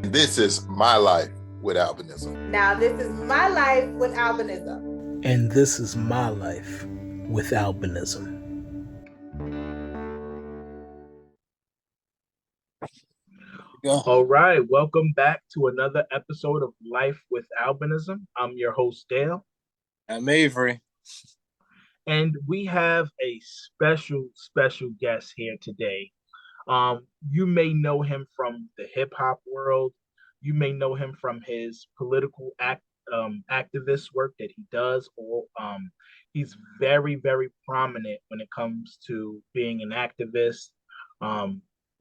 This is my life with albinism. Now, this is my life with albinism. And this is my life with albinism. All right, welcome back to another episode of Life with Albinism. I'm your host, Dale. I'm Avery. And we have a special guest here today. You may know him from the hip hop world. You may know him from his political activist work that he does, or he's very prominent when it comes to being an activist.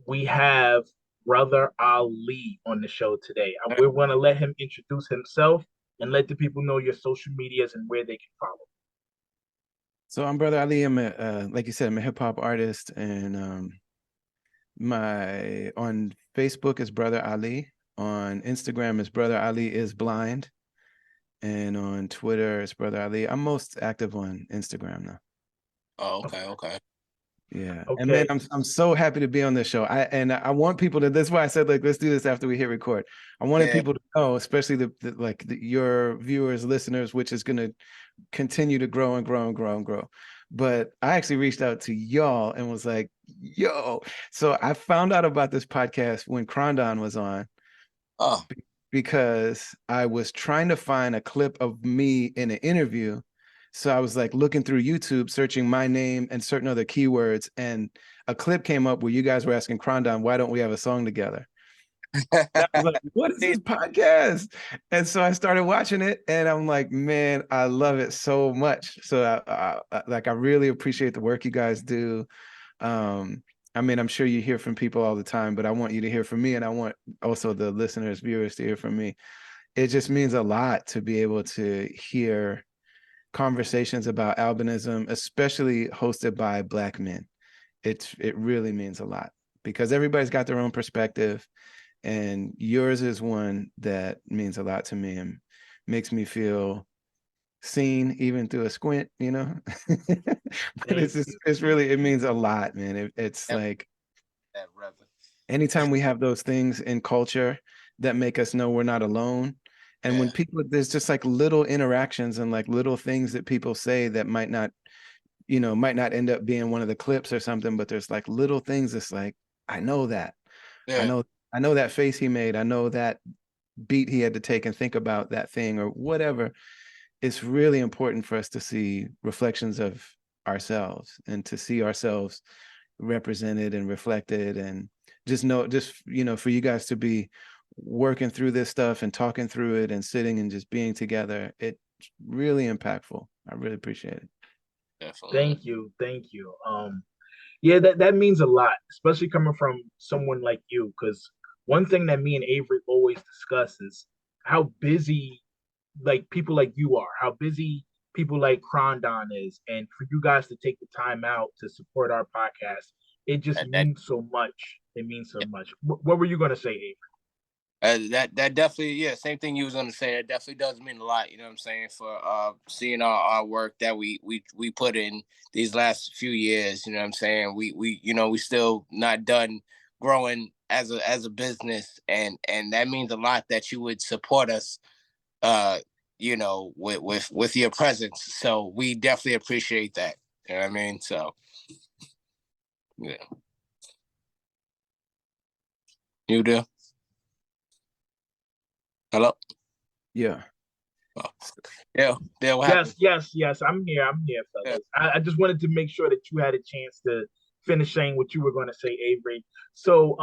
We have Brother Ali on the show today. We're going to let him introduce himself and let the people know your social medias and where they can follow. So I'm Brother Ali. I'm like you said, I'm a hip hop artist, and my on Facebook is Brother Ali. On Instagram is Brother Ali is blind, and on Twitter is Brother Ali. I'm most active on Instagram now. Oh, okay. Yeah. Okay. And man, I'm so happy to be on this show. I want people to. That's why I said, like, let's do this after we hit record. I wanted people to know, especially your viewers, listeners, which is going to continue to grow and grow and grow and grow. But I actually reached out to y'all and was like, yo. So I found out about this podcast when Krondon was on. Oh. Because I was trying to find a clip of me in an interview. So I was like looking through YouTube, searching my name and certain other keywords, and a clip came up where you guys were asking Krondon, why don't we have a song together? I was like, what is this podcast? And so I started watching it, and I'm like, man, I love it so much. So I really appreciate the work you guys do. I mean, I'm sure you hear from people all the time, but I want you to hear from me, and I want also the listeners, viewers to hear from me. It just means a lot to be able to hear conversations about albinism, especially hosted by Black men. It really means a lot because everybody's got their own perspective, and yours is one that means a lot to me and makes me feel seen even through a squint, you know. But it means a lot, man. It's like anytime we have those things in culture that make us know we're not alone. And when people, there's just like little interactions and like little things that people say that might not end up being one of the clips or something, but there's like little things that's like, I know that. I know that face he made. I know that beat he had to take and think about that thing or whatever. It's really important for us to see reflections of ourselves and to see ourselves represented and reflected, and for you guys to be working through this stuff and talking through it and sitting and just being together. It's really impactful. I really appreciate it. Definitely. Thank you. Yeah, that means a lot, especially coming from someone like you, because one thing that me and Avery always discuss is how busy like people like you are, how busy people like Krondon is, and for you guys to take the time out to support our podcast, it just means so much. It means so much. What were you going to say, Avery? That definitely, same thing you was gonna say. That definitely does mean a lot, you know what I'm saying, for seeing our work that we put in these last few years, you know what I'm saying. We still not done growing as a business, and that means a lot that you would support us with your presence. So we definitely appreciate that. You know what I mean? So yeah. You do? Hello? Yeah. Oh. Yeah. Yes. I'm here, fellas. I just wanted to make sure that you had a chance to finish saying what you were going to say, Avery. So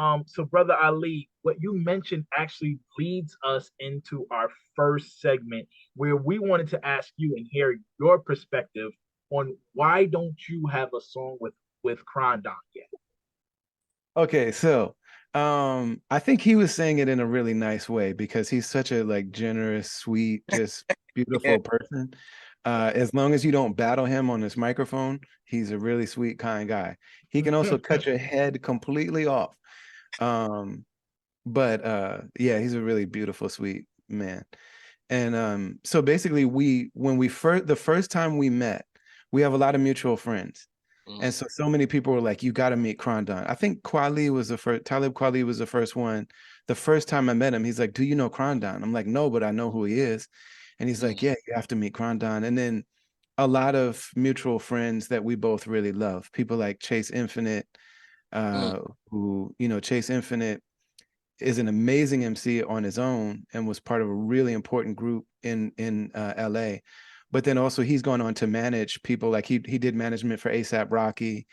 Brother Ali, what you mentioned actually leads us into our first segment where we wanted to ask you and hear your perspective on why don't you have a song with Krondon yet? Okay, so I think he was saying it in a really nice way because he's such a like generous, sweet, just beautiful person. As long as you don't battle him on his microphone, he's a really sweet, kind guy. He can also cut your head completely off. But yeah, he's a really beautiful, sweet man. And so basically the first time we met, we have a lot of mutual friends. And so many people were like, you got to meet Krondon. I think Kweli was the first, Talib Kweli was the first one. The first time I met him, he's like, do you know Krondon? I'm like, no, but I know who he is. And he's like, yeah, you have to meet Krondon. And then a lot of mutual friends that we both really love. People like Chase Infinite, who, you know, Chase Infinite is an amazing MC on his own and was part of a really important group in LA. But then also he's gone on to manage people, like he did management for ASAP Rocky.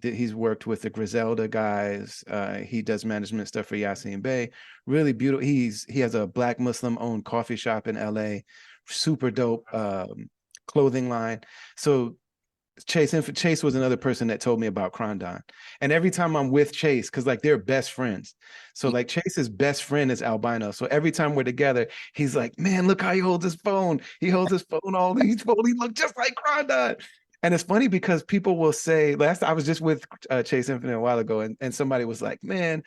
He's worked with the Griselda guys. He does management stuff for Yasin Bey. Really beautiful. He has a Black Muslim owned coffee shop in LA. Super dope clothing line. So Chase was another person that told me about Krondon. And every time I'm with Chase, because like they're best friends. So like Chase's best friend is albino. So every time we're together, he's like, man, look how he holds his phone. He holds his phone all these phone. He look just like Krondon. And it's funny because people will say, I was just with Chase Infinite a while ago, and somebody was like, man,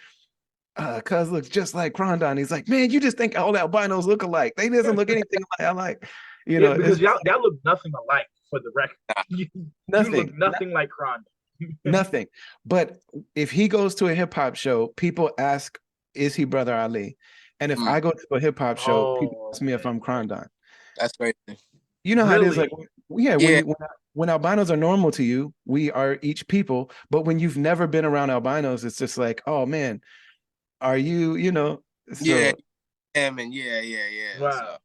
cuz looks just like Krondon. He's like, man, you just think all albinos look alike. They doesn't look anything like, you know, because y'all look nothing alike for the record. You look nothing like Krondon. Nothing. But if he goes to a hip hop show, people ask, is he Brother Ali? And if I go to a hip hop show, people ask me if I'm Krondon. That's crazy. You know how it is, like, yeah. When albinos are normal to you, we are each people. But when you've never been around albinos, it's just like, oh man, are you, you know? So, yeah. Wow.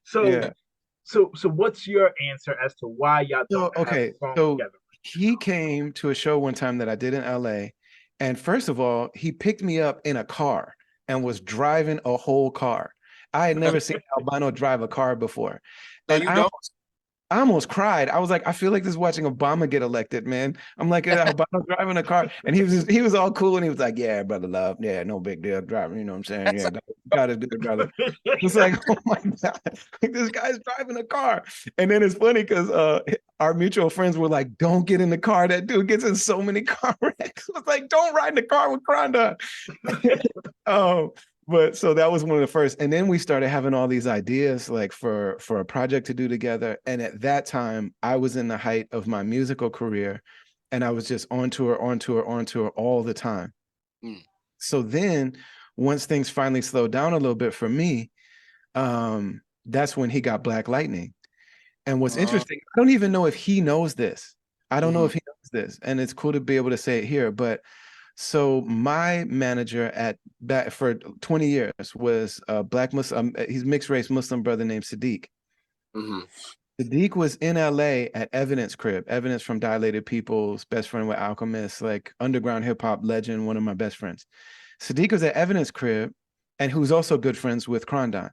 So what's your answer as to why y'all don't have a song together? He came to a show one time that I did in LA. And first of all, he picked me up in a car and was driving a whole car. I had never seen albino drive a car before. And I almost cried. I was like, I feel like this is watching Obama get elected, man. I'm like, Obama driving a car. And he was all cool. And he was like, yeah, brother love. Yeah, no big deal driving. You know what I'm saying? Yeah, God is good, brother. It's like, oh my God, this guy's driving a car. And then it's funny because our mutual friends were like, don't get in the car. That dude gets in so many car wrecks. I was like, don't ride in the car with Krondon. But so that was one of the first. And then we started having all these ideas like for a project to do together. And at that time, I was in the height of my musical career and I was just on tour all the time. So then once things finally slowed down a little bit for me, that's when he got Black Lightning. And what's interesting, I don't even know if he knows this. I don't know if he knows this. And it's cool to be able to say it here, but so my manager for 20 years was a Black Muslim, he's mixed race Muslim brother named Sadiq. Sadiq was in LA at Evidence Crib, Evidence from Dilated Peoples, best friend with Alchemist, like underground hip hop legend, one of my best friends. Sadiq was at Evidence Crib and who's also good friends with Krondon.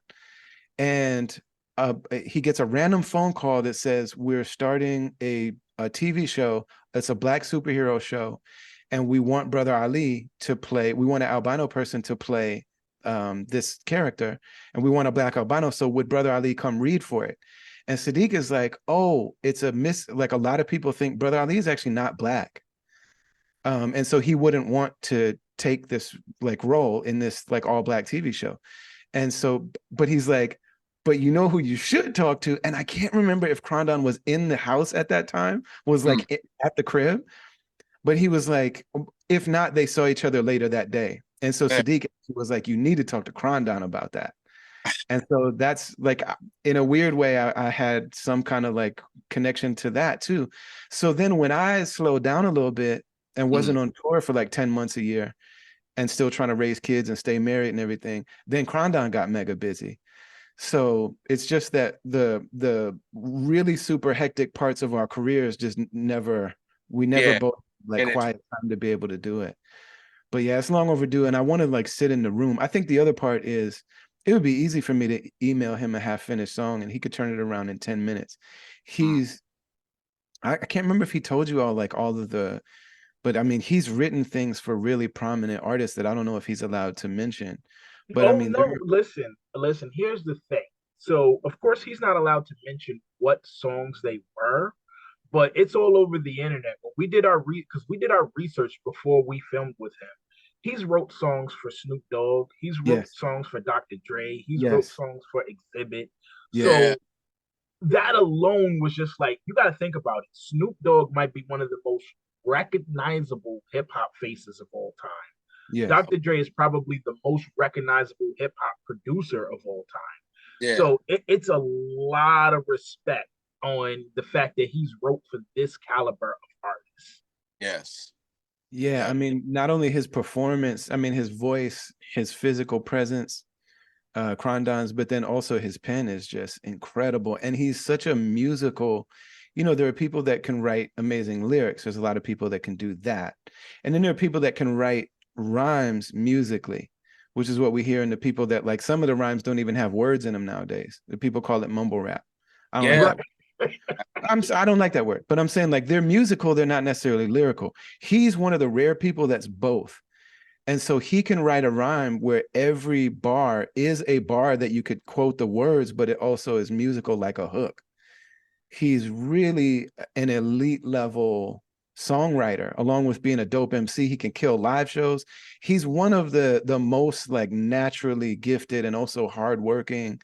And he gets a random phone call that says, we're starting a TV show. It's a Black superhero show. And we want Brother Ali to play, we want an albino person to play this character, and we want a Black albino. So would Brother Ali come read for it? And Sadiq is like, oh, it's like a lot of people think Brother Ali is actually not Black. And so he wouldn't want to take this like role in this like all Black TV show. And so, but he's like, but you know who you should talk to? And I can't remember if Krondon was in the house at that time, was like at the crib. But he was like, if not, they saw each other later that day. And so Sadiq was like, you need to talk to Krondon about that. And so that's like, in a weird way, I had some kind of like connection to that too. So then when I slowed down a little bit and wasn't on tour for like 10 months a year and still trying to raise kids and stay married and everything, then Krondon got mega busy. So it's just that the really super hectic parts of our careers just never both like quiet time to be able to do it. But yeah, it's long overdue. And I want to like sit in the room. I think the other part is it would be easy for me to email him a half-finished song and he could turn it around in 10 minutes. I can't remember if he told you all of the, but I mean, he's written things for really prominent artists that I don't know if he's allowed to mention. But I mean, no, listen, here's the thing. So of course he's not allowed to mention what songs they were, but it's all over the internet. When we did our research before we filmed with him, he's wrote songs for Snoop Dogg. He's wrote songs for Dr. Dre. He's wrote songs for Exhibit. So that alone was just like, you got to think about it. Snoop Dogg might be one of the most recognizable hip hop faces of all time. Yes. Dr. Dre is probably the most recognizable hip hop producer of all time. Yeah. So it's a lot of respect on the fact that he's wrote for this caliber of artists. Yes. Yeah, I mean, not only his performance, I mean, his voice, his physical presence, Crondon's, but then also his pen is just incredible. And he's such a musical, you know, there are people that can write amazing lyrics. There's a lot of people that can do that. And then there are people that can write rhymes musically, which is what we hear in the people that, like, some of the rhymes don't even have words in them nowadays. The people call it mumble rap. I don't like that word. I don't like that word, but I'm saying, like, they're musical, they're not necessarily lyrical. He's one of the rare people that's both. And so he can write a rhyme where every bar is a bar that you could quote the words, but it also is musical like a hook. He's really an elite level songwriter, along with being a dope MC. He can kill live shows. He's one of the most, like, naturally gifted and also hardworking.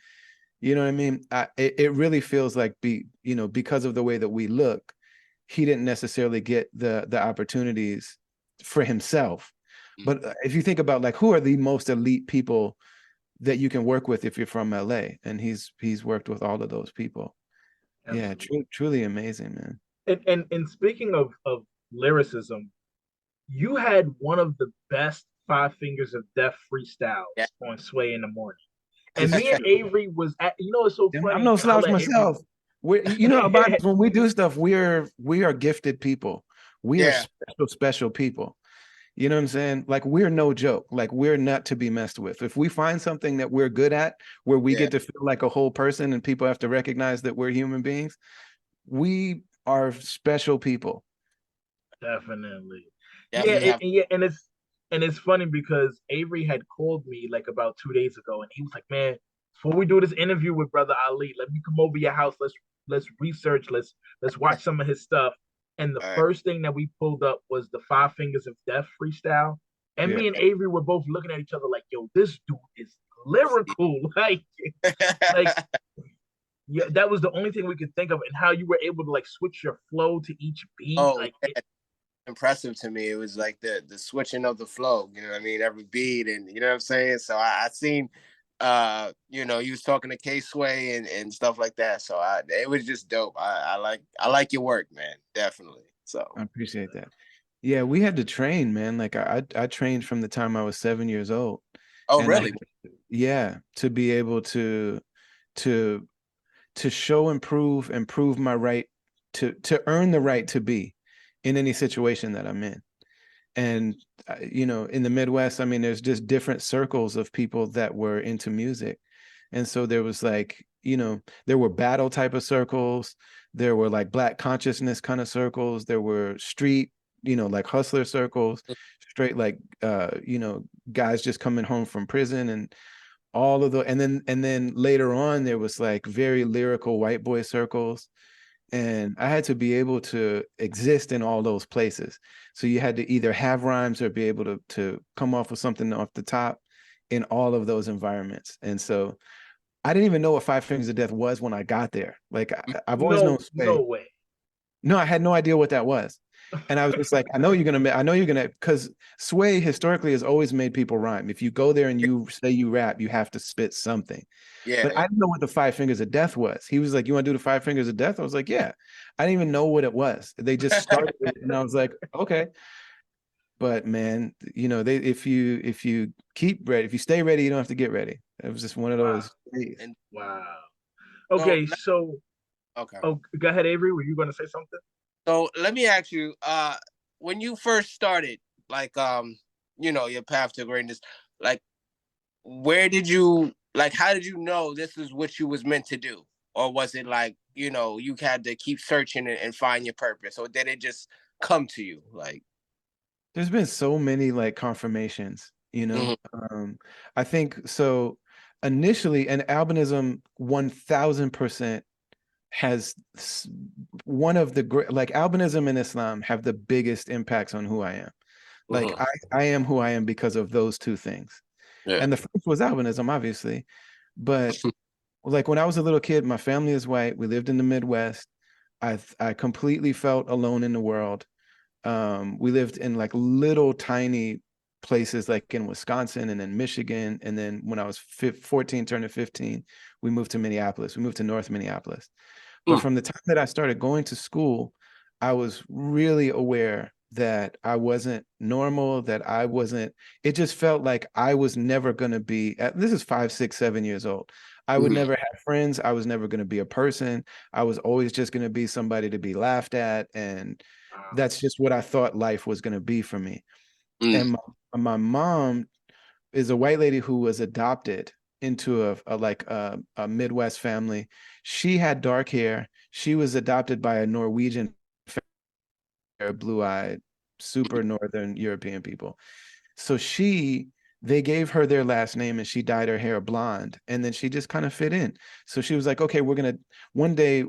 You know what I mean? It really feels like, because of the way that we look, he didn't necessarily get the opportunities for himself. But if you think about, like, who are the most elite people that you can work with if you're from LA, and he's worked with all of those people. Absolutely. Yeah, truly amazing, man. And speaking of lyricism, you had one of the best 5 Fingers of Death freestyles on Sway in the Morning. And me and Avery was at, it's so funny. I'm no slouch myself. About us, when we do stuff, we are gifted people. We are special people. You know what I'm saying? Like, we're no joke. Like, we're not to be messed with. If we find something that we're good at, where we get to feel like a whole person and people have to recognize that we're human beings, we are special people. Definitely. And it's funny because Avery had called me like about 2 days ago, and he was like, "Man, before we do this interview with Brother Ali, let me come over your house. Let's research. Let's watch some of his stuff." And the first thing that we pulled up was the 5 Fingers of Death freestyle. And me and Avery were both looking at each other like, "Yo, this dude is lyrical." like yeah, that was the only thing we could think of, and how you were able to, like, switch your flow to each beat. Impressive to me. It was like the switching of the flow, you know what I mean, every beat, and you know what I'm saying. So I seen you was talking to K-Sway and stuff like that, so it was just dope. I like your work, man, definitely. So I appreciate that. Yeah, we had to train, man. Like, I trained from the time I was 7 years old. Oh, really? To be able to show and prove my right to earn the right to be in any situation that I'm in. And in the Midwest, I mean, there's just different circles of people that were into music. And so there was, like, there were battle type of circles, there were, like, Black consciousness kind of circles, there were street, like, hustler circles, straight, like, guys just coming home from prison, and all of the, and then later on there was, like, very lyrical white boy circles. And I had to be able to exist in all those places. So you had to either have rhymes or be able to come off with something off the top in all of those environments. And so I didn't even know what 5 Fingers of Death was when I got there. Like, I've always known Sway. No way. No, I had no idea what that was. And I was just like, I know you're gonna, because Sway historically has always made people rhyme. If you go there and you say you rap, you have to spit something. But I didn't know what the 5 Fingers of Death was. He was like, "You want to do the 5 Fingers of Death?" I was like, "Yeah." I didn't even know what it was. They just started it, and I was like, "Okay." But man, if you keep ready, if you stay ready, you don't have to get ready. It was just one of those days. Wow. Okay, so okay. Oh, go ahead, Avery. Were you going to say something? So let me ask you, when you first started, like, your path to greatness, like, how did you know this is what you was meant to do? Or was it like, you had to keep searching and find your purpose? Or did it just come to you? Like, there's been so many, like, confirmations, I think so. Initially, and albinism 1000% has one of the great, like, albinism and Islam have the biggest impacts on who I am. Like, I am who I am because of those two things. And the first was albinism, obviously, but like when I was a little kid, my family is white. We lived in the Midwest. I completely felt alone in the world. We lived in like little tiny places like in Wisconsin and in Michigan. And then when I was 14, turning 15, we moved to Minneapolis. We moved to North Minneapolis. But from the time that I started going to school, I was really aware that I wasn't normal, that I wasn't, it just felt like I was never going to be, this is 5, 6, 7 years old. I would never have friends. I was never going to be a person. I was always just going to be somebody to be laughed at. And that's just what I thought life was going to be for me. And my mom is a white lady who was adopted into a Midwest family. She had dark hair. She was adopted by a Norwegian, blue-eyed, super Northern European people. So they gave her their last name and she dyed her hair blonde. And then she just kind of fit in. So she was like, okay, we're going to one day,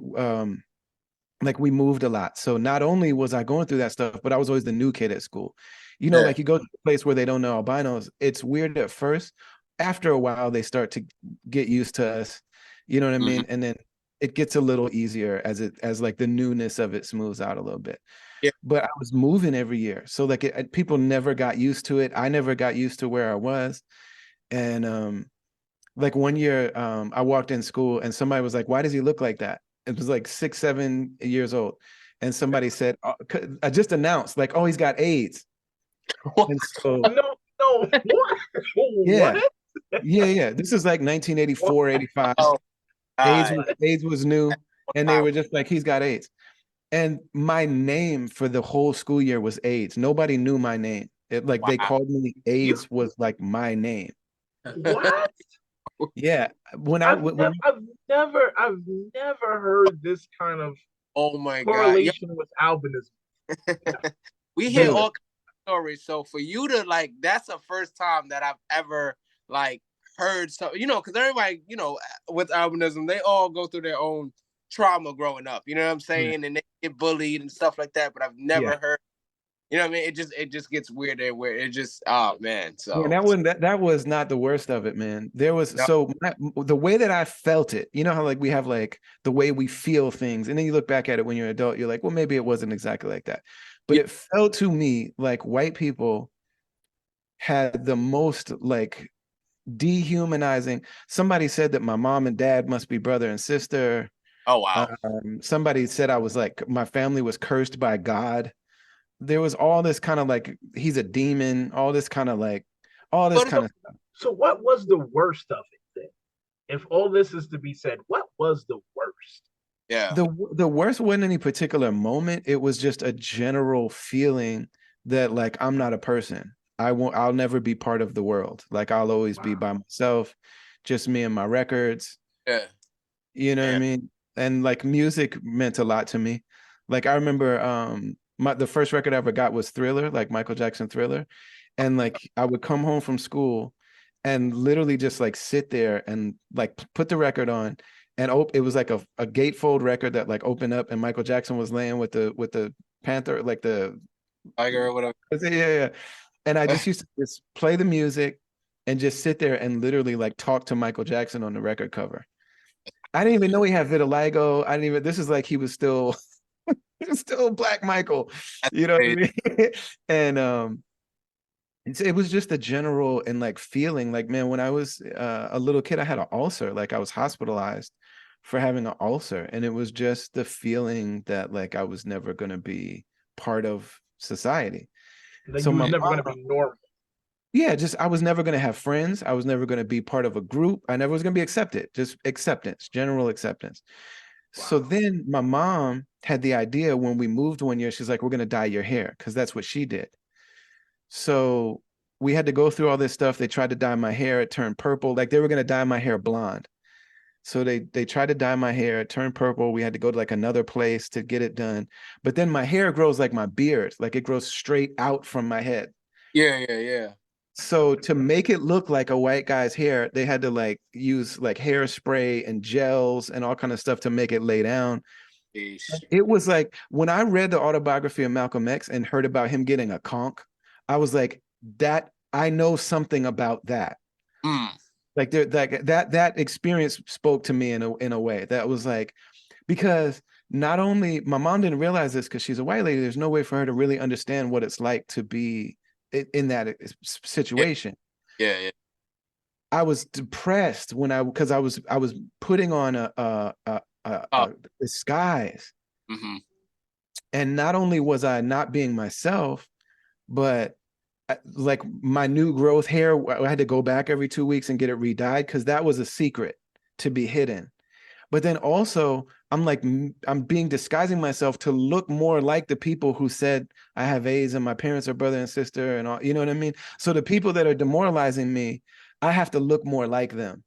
like we moved a lot. So not only was I going through that stuff, but I was always the new kid at school. You know, like you go to a place where they don't know albinos. It's weird at first. After a while, they start to get used to us. You know what I mean? And then it gets a little easier as like the newness of it smooths out a little bit. Yeah. But I was moving every year. So like people never got used to it. I never got used to where I was. And like one year I walked in school and somebody was like, why does he look like that? It was like 6, 7 years old. And somebody said, I just announced like, oh, he's got AIDS. And so no, what? yeah, What? yeah. This is like 1984, 85. AIDS was new. And they were just like, he's got AIDS. And my name for the whole school year was AIDS. Nobody knew my name. They called me AIDS was like my name. What? Yeah. I've never heard this kind of correlation with albinism. We hear all kinds of stories. So for you to like, that's the first time that I've ever like heard so, you know, because everybody, you know, with albinism, they all go through their own trauma growing up. You know what I'm saying? And they get bullied and stuff like that. But I've never heard. You know what I mean? It just gets weirder where it just, oh man. So that was not the worst of it, man. There was the way that I felt it, you know how like we have like the way we feel things, and then you look back at it when you're an adult, you're like, well, maybe it wasn't exactly like that. But it felt to me like white people had the most like dehumanizing. Somebody said that my mom and dad must be brother and sister. Oh wow. Somebody said I was like, my family was cursed by God. There was all this kind of like, he's a demon, all this kind of stuff. So what was the worst of it then? If all this is to be said, what was the worst? Yeah. The worst wasn't any particular moment. It was just a general feeling that like, I'm not a person. I'll never be part of the world. Like I'll always be by myself, just me and my records. Yeah. You know what I mean? And like music meant a lot to me. Like I remember, the first record I ever got was Thriller, like Michael Jackson Thriller. And like I would come home from school and literally just like sit there and like put the record on, and it was like a gatefold record that like opened up and Michael Jackson was laying with the panther, like the tiger or whatever. Yeah. And I just used to just play the music and just sit there and literally like talk to Michael Jackson on the record cover. I didn't even know he had vitiligo. This is like he was still still Black Michael, you know what I mean? And it was just a general and like feeling like, man, when I was a little kid, I had an ulcer. Like I was hospitalized for having an ulcer, and it was just the feeling that like I was never going to be part of society. Like so you were never going to be normal. Yeah, just I was never going to have friends. I was never going to be part of a group. I never was going to be accepted. Just acceptance, general acceptance. Wow. So then my mom had the idea when we moved one year, she's like, we're going to dye your hair, because that's what she did. So we had to go through all this stuff. They tried to dye my hair. It turned purple. Like they were going to dye my hair blonde. So they tried to dye my hair. It turned purple. We had to go to like another place to get it done. But then my hair grows like my beard. Like it grows straight out from my head. Yeah. So to make it look like a white guy's hair, they had to like use like hairspray and gels and all kind of stuff to make it lay down. Jeez. It was like when I read the autobiography of Malcolm X and heard about him getting a conch, I was like, that I know something about that. Like there, like that experience spoke to me in a way that was like, because not only my mom didn't realize this because she's a white lady, there's no way for her to really understand what it's like to be in that Yeah, situation. yeah, yeah. I was depressed when because I was putting on Oh, a disguise, mm-hmm. and not only was I not being myself, but like my new growth hair, I had to go back every 2 weeks and get it re-dyed because that was a secret to be hidden. But then also, I'm like, I'm being disguising myself to look more like the people who said I have AIDS and my parents are brother and sister and all, you know what I mean? So the people that are demoralizing me, I have to look more like them.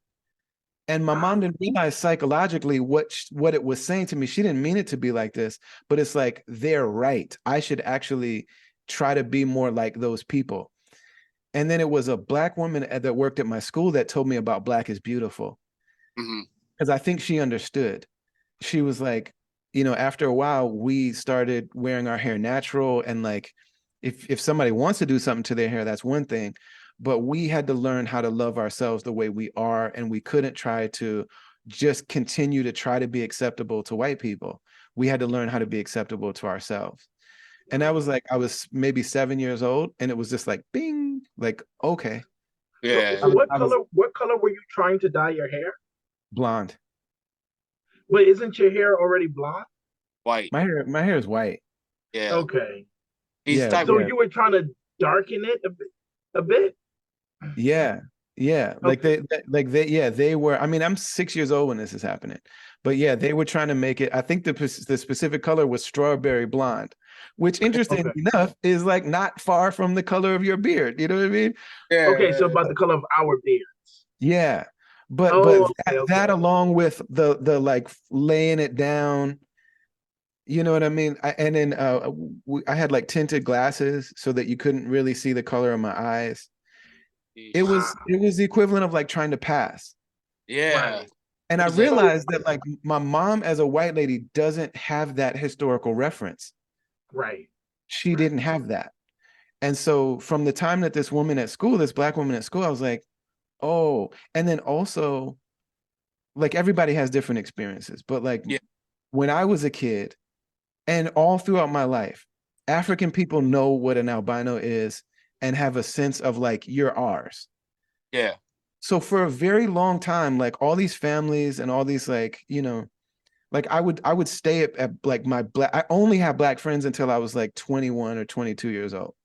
And my mom didn't realize psychologically what it was saying to me. She didn't mean it to be like this, but it's like, they're right. I should actually try to be more like those people. And then it was a Black woman that worked at my school that told me about Black is beautiful. Mm-hmm. Because I think she understood. She was like, you know, after a while, we started wearing our hair natural. And like, if somebody wants to do something to their hair, that's one thing. But we had to learn how to love ourselves the way we are. And we couldn't try to just continue to try to be acceptable to white people. We had to learn how to be acceptable to ourselves. And I was like, I was maybe 7 years old, and it was just like, bing, like, okay. Yeah, So I was what color were you trying to dye your hair? blonde. Wait, isn't your hair already blonde? white. My hair is white. Yeah, Okay. he's Yeah, type. So yeah. you were trying to darken it a bit? Yeah, yeah. Okay. Yeah, they were. I mean, I'm 6 years old when this is happening, but yeah, they were trying to make it. I think the specific color was strawberry blonde, which, interesting Okay. enough, is like not far from the color of your beard. You know what I mean? Okay, so Yeah, about the color of our beards. Yeah, but Oh, okay, that okay. along with the like laying it down. You know what I mean? And then I had like tinted glasses so that you couldn't really see the color of my eyes. It Yeesh. was it was the equivalent of like trying to pass. Yeah. Right. And I He's a So realized that like my mom as a white lady doesn't have that historical reference. right. She Right. didn't have that. And so from the time that this woman at school, this Black woman at school, I was like, oh, and then also like everybody has different experiences, but like yeah, when I was a kid and all throughout my life, African people know what an albino is and have a sense of like, you're ours. yeah, So for a very long time, like all these families and all these like, you know, like I would stay at like my Black, I only had Black friends until I was like 21 or 22 years old.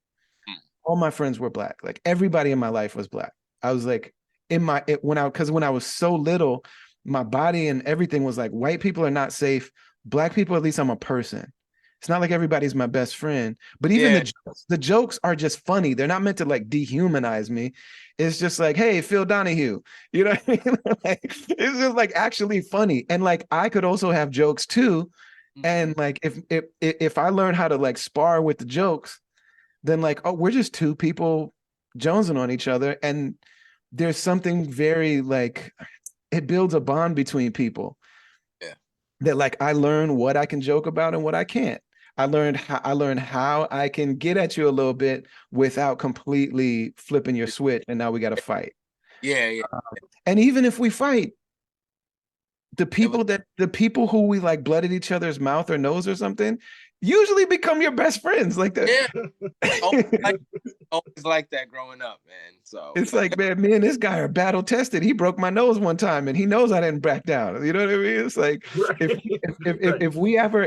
mm, All my friends were Black. Like everybody in my life was Black. I was like when I was so little, my body and everything was like, white people are not safe. Black people, at least I'm a person. It's not like everybody's my best friend, but even yeah, the jokes are just funny. They're not meant to like dehumanize me. It's just like, hey, Phil Donahue, you know what I mean? Like, it's just like actually funny. And like I could also have jokes too. mhm. And like if I learn how to like spar with the jokes, then like, oh, we're just two people jonesing on each other. And there's something very like, it builds a bond between people Yeah, that like I learn what I can joke about and what I can't. I learned how I can get at you a little bit without completely flipping your switch, and now we got to fight. yeah, yeah. And even if we fight, It was, the people who we like blood at each other's mouth or nose or something usually become your best friends. Like the yeah, like always like that growing up, man. So it's like, man, me and this guy are battle tested. He broke my nose one time and he knows I didn't back down. You know what I mean? It's like Right.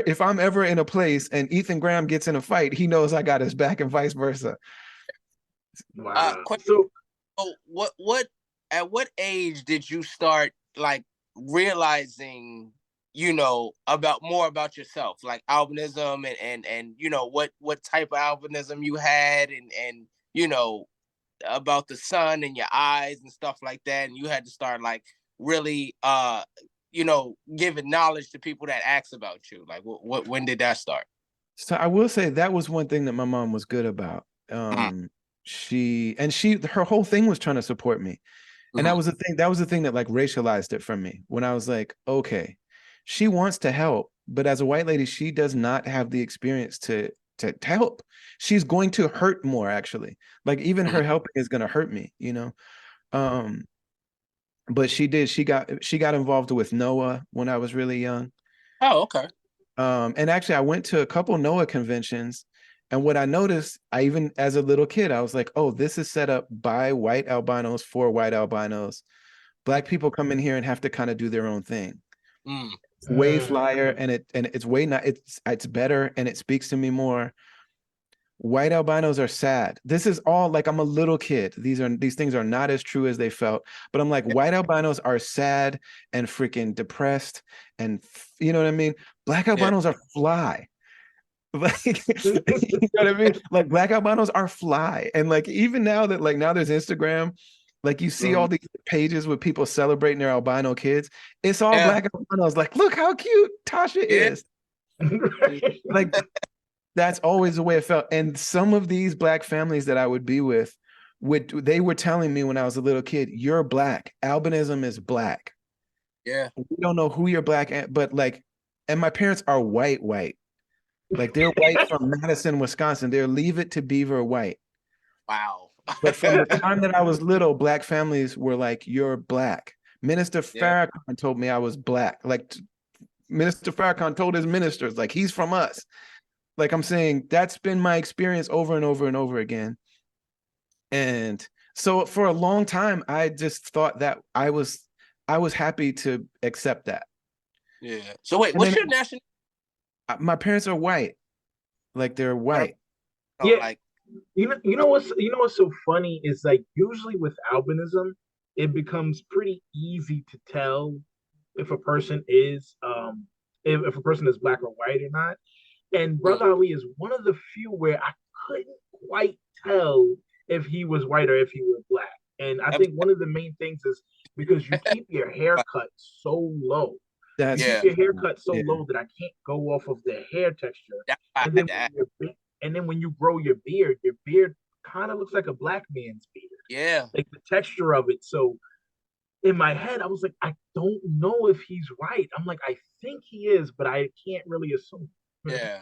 if I'm ever in a place and Ethan Graham gets in a fight, he knows I got his back and vice versa. Wow. question. So So what at what age did you start like realizing, about more about yourself, like albinism and what type of albinism you had and about the sun and your eyes and stuff like that, and you had to start like really giving knowledge to people that ask about you, like what when did that start? So I will say that was one thing that my mom was good about. Mm-hmm. Her whole thing was trying to support me. And Mm-hmm. that was the thing that like racialized it from me when I was like, okay, she wants to help, but as a white lady, she does not have the experience to help. She's going to hurt more actually. Like even Mm-hmm. her helping is going to hurt me, you know? Um, but she got involved with Noah when I was really young. Oh, okay. And actually I went to a couple Noah conventions, and what I noticed, I even as a little kid, I was like, oh, this is set up by white albinos for white albinos. Black people come in here and have to kind of do their own thing. Mm. It's way flyer, and it's way not, it's better, and it speaks to me more. White albinos are sad. This is all like, I'm a little kid. These things are not as true as they felt, but I'm like, white albinos are sad and freaking depressed, and you know what I mean? Black albinos are fly. Like, you know what I mean? Like, black albinos are fly. And like, even now that like now there's Instagram, like you see all these pages with people celebrating their albino kids. It's all black albinos. Like, look how cute Tasha is. Like, that's always the way it felt. And some of these black families that I would be with, they were telling me when I was a little kid, you're black. Albinism is black. Yeah. We don't know who you're black, but like, and my parents are white. Like, they're white from Madison, Wisconsin. They're Leave It to Beaver white. Wow. But from the time that I was little, black families were like, you're black. Minister Farrakhan told me I was black. Like, Minister Farrakhan told his ministers, like, he's from us. Like, I'm saying, that's been my experience over and over and over again. And so for a long time, I just thought that I was happy to accept that. Yeah. So wait, what's your national? My parents are white. Like, they're white. Yeah. Like, you know what's so funny is, like, usually with albinism, it becomes pretty easy to tell if a person is if a person is black or white or not. And Brother Ali is one of the few where I couldn't quite tell if he was white or if he was black. And I think one of the main things is because you keep your haircut so low. You keep your haircut so low that I can't go off of the hair texture. And then when you grow your beard kind of looks like a black man's beard. Yeah. Like the texture of it. So in my head, I was like, I don't know if he's white. I'm like, I think he is, but I can't really assume. Yeah.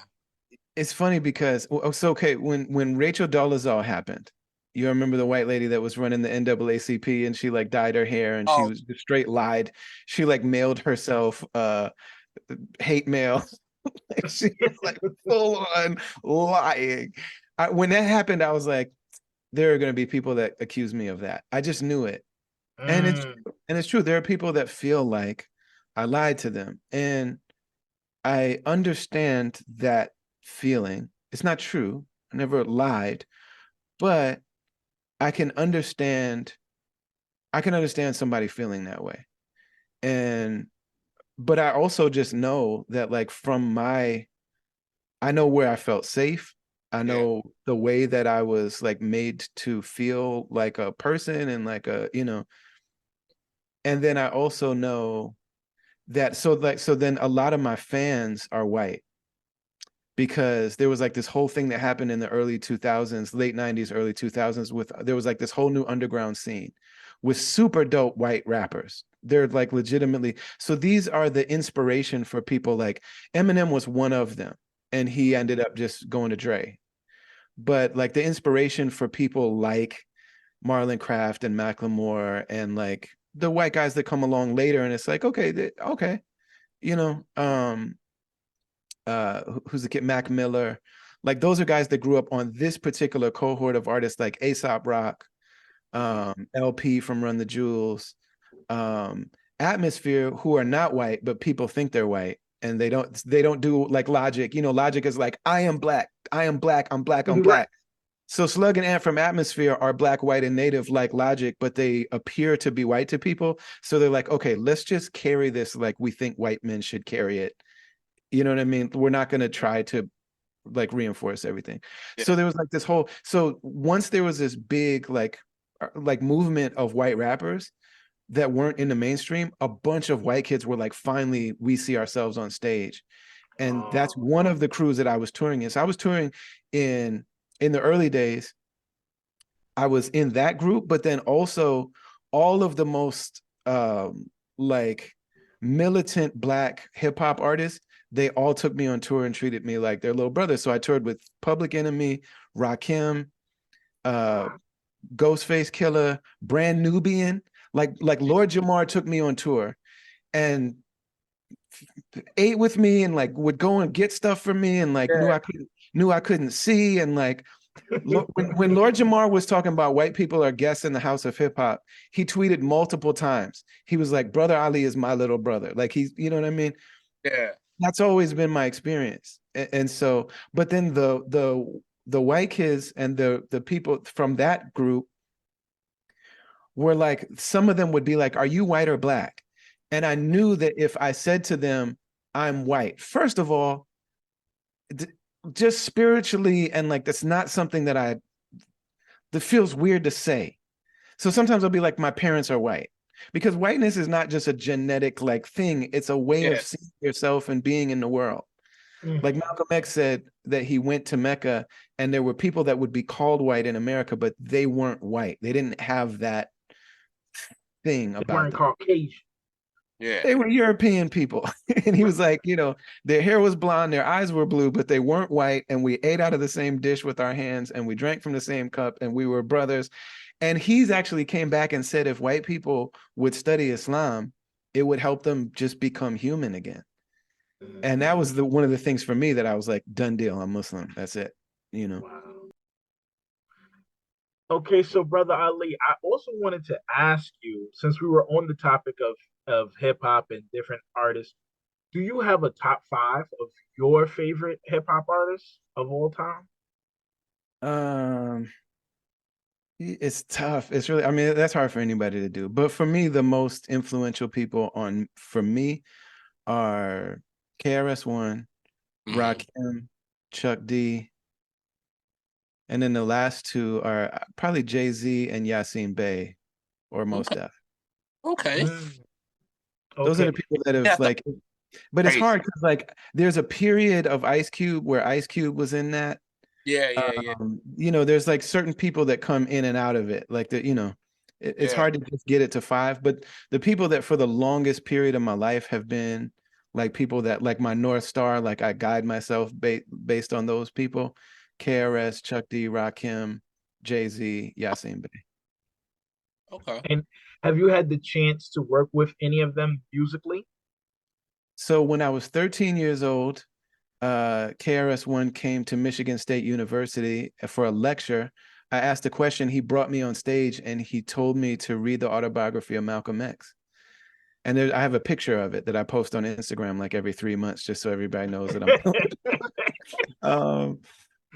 It's funny because, so okay, when Rachel Dolezal happened, you remember the white lady that was running the NAACP, and she like dyed her hair, and she was straight lied. She like mailed herself hate mail. She was like full on lying. When that happened, I was like, there are going to be people that accuse me of that. I just knew it. And it's true. There are people that feel like I lied to them. And I understand that feeling. It's not true. I never lied, but I can understand somebody feeling that way. But I also just know that, like, I know where I felt safe. I know the way that I was like made to feel like a person and like and then I also know that, so then a lot of my fans are white, because there was like this whole thing that happened in the early 2000s, late 90s, early 2000s, there was like this whole new underground scene with super dope white rappers. They're like legitimately, so these are the inspiration for people. Like Eminem was one of them, and he ended up just going to Dre. But like the inspiration for people like Marlon Craft and Macklemore and like the white guys that come along later, and it's like, okay, who's the kid, Mac Miller, like those are guys that grew up on this particular cohort of artists, like Aesop Rock, LP from Run the Jewels, Atmosphere, who are not white, but people think they're white, and they don't do like Logic. Logic is like, I am black, I'm black. So Slug and Ant from Atmosphere are black, white, and native like Logic, but they appear to be white to people. So they're like, okay, let's just carry this like we think white men should carry it. You know what I mean? We're not going to try to like reinforce everything. Yeah. So there was like this whole, so once there was this big like movement of white rappers that weren't in the mainstream, a bunch of white kids were like, finally, we see ourselves on stage. And that's one of the crews that I was touring in. So I was touring in the early days. I was in that group, but then also all of the most like militant black hip hop artists, they all took me on tour and treated me like their little brother. So I toured with Public Enemy, Rakim, Ghostface Killer, Brand Nubian. Like Lord Jamar took me on tour and ate with me and like would go and get stuff for me and like knew I couldn't see. And like when Lord Jamar was talking about white people are guests in the house of hip hop, he tweeted multiple times. He was like, Brother Ali is my little brother. Like he's, you know what I mean? Yeah. That's always been my experience. And so, but then the white kids and the people from that group were like, some of them would be like, are you white or black? And I knew that if I said to them, I'm white, first of all, just spiritually, and like, that's not something that feels weird to say. So sometimes I'll be like, my parents are white, because whiteness is not just a genetic like thing. It's a way of seeing yourself and being in the world. Like Malcolm X said that he went to Mecca and there were people that would be called white in America, but they weren't white. They didn't have that thing about them. They weren't Caucasian. Yeah. They were European people. And he was like, you know, their hair was blonde, their eyes were blue, but they weren't white. And we ate out of the same dish with our hands and we drank from the same cup and we were brothers. And he's actually came back and said if white people would study Islam, it would help them just become human again. And that was one of the things for me that I was like, done deal, I'm Muslim. That's it, you know. Wow. Okay, so Brother Ali, I also wanted to ask you, since we were on the topic of hip hop and different artists, do you have a top 5 of your favorite hip hop artists of all time? It's tough. It's really, I mean, that's hard for anybody to do. But for me, the most influential people for me are KRS-One, Rakim, Chuck D, and then the last 2 are probably Jay-Z and Yasin Bey or Mos Def. Okay. Those are the people that have like, but it's hard because like there's a period of Ice Cube where Ice Cube was in that. Yeah. You know, there's like certain people that come in and out of it. Like the, you know, it's hard to just get it to 5. But the people that for the longest period of my life have been like people that like my North Star, like I guide myself based on those people: KRS, Chuck D, Rakim, Jay-Z, Yasin Bey. Okay. And have you had the chance to work with any of them musically? So when I was 13 years old, KRS-One came to Michigan State University for a lecture. I asked a question. He brought me on stage and he told me to read the autobiography of Malcolm X. And I have a picture of it that I post on Instagram like every 3 months, just so everybody knows that I'm.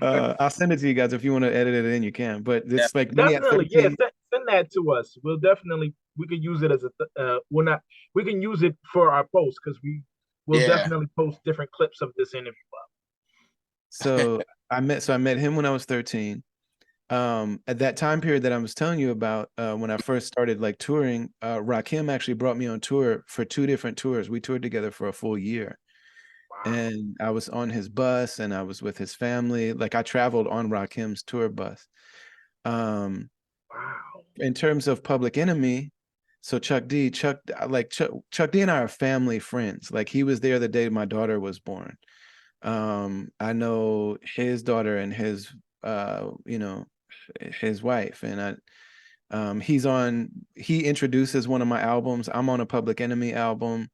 I'll send it to you guys if you want to edit it in. You can. But it's like me definitely, send that to us. We can use it as we can use it for our post because we'll definitely post different clips of this interview up. So I met him when I was 13. At that time period that I was telling you about, when I first started like touring, Rakim actually brought me on tour for 2 different tours. We toured together for a full year. Wow. And I was on his bus and I was with his family. Like I traveled on Rakim's tour bus. Wow. In terms of Public Enemy, so Chuck D and I are family friends. Like he was there the day my daughter was born. I know his daughter and his his wife, and he introduces one of my albums. I'm on a Public Enemy album.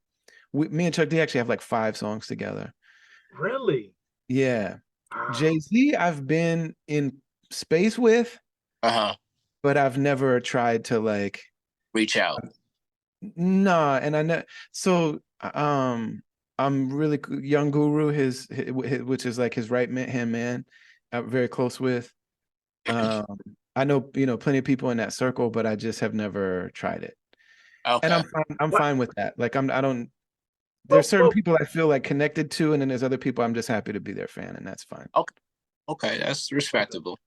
Me and Chuck D actually have like 5 songs together. Really? Yeah. Wow. Jay-Z I've been in space with, but I've never tried to like reach out. Nah, and I know. So I'm really Young Guru, his which is like his right hand man, I'm very close with. I know plenty of people in that circle, but I just have never tried it. Okay. And I'm fine with that. Like there's certain people I feel like connected to, and then there's other people I'm just happy to be their fan, and that's fine. Okay, that's respectable.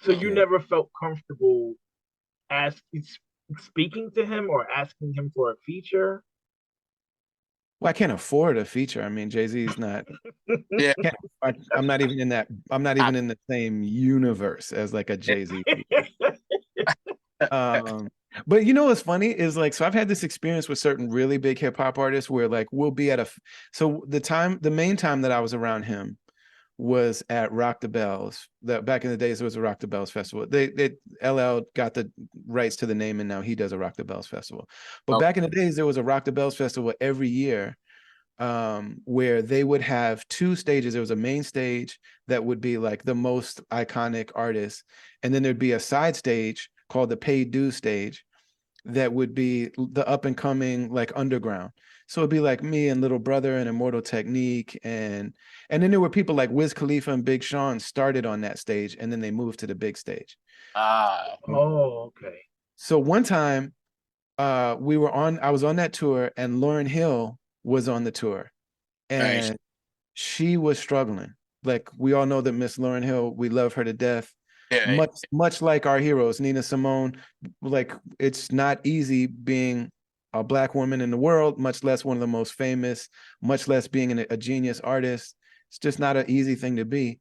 So you never felt comfortable speaking to him or asking him for a feature? Well, I can't afford a feature. I mean, Jay-Z's not. Yeah, I'm not even in that. I'm not even in the same universe as like a Jay-Z. But you know what's funny is like, so I've had this experience with certain really big hip hop artists where like we'll be at the main time that I was around him was at Rock the Bells. Back in the days, there was a Rock the Bells festival. They LL got the rights to the name, and now he does a Rock the Bells festival. But back in the days, there was a Rock the Bells festival every year, where they would have two stages. There was a main stage that would be like the most iconic artists, and then there'd be a side stage called the paid dues stage that would be the up and coming like underground. So it'd be like me and Little Brother and Immortal Technique, and then there were people like Wiz Khalifa and Big Sean started on that stage, and then they moved to the big stage. Oh, okay. So one time, I was on that tour, and Lauryn Hill was on the tour, and Nice. she was struggling. Like, we all know that Miss Lauryn Hill, we love her to death. Yeah. Much like our heroes, Nina Simone. Like, it's not easy being a Black woman in the world, much less one of the most famous, much less being a genius artist. It's just not an easy thing to be.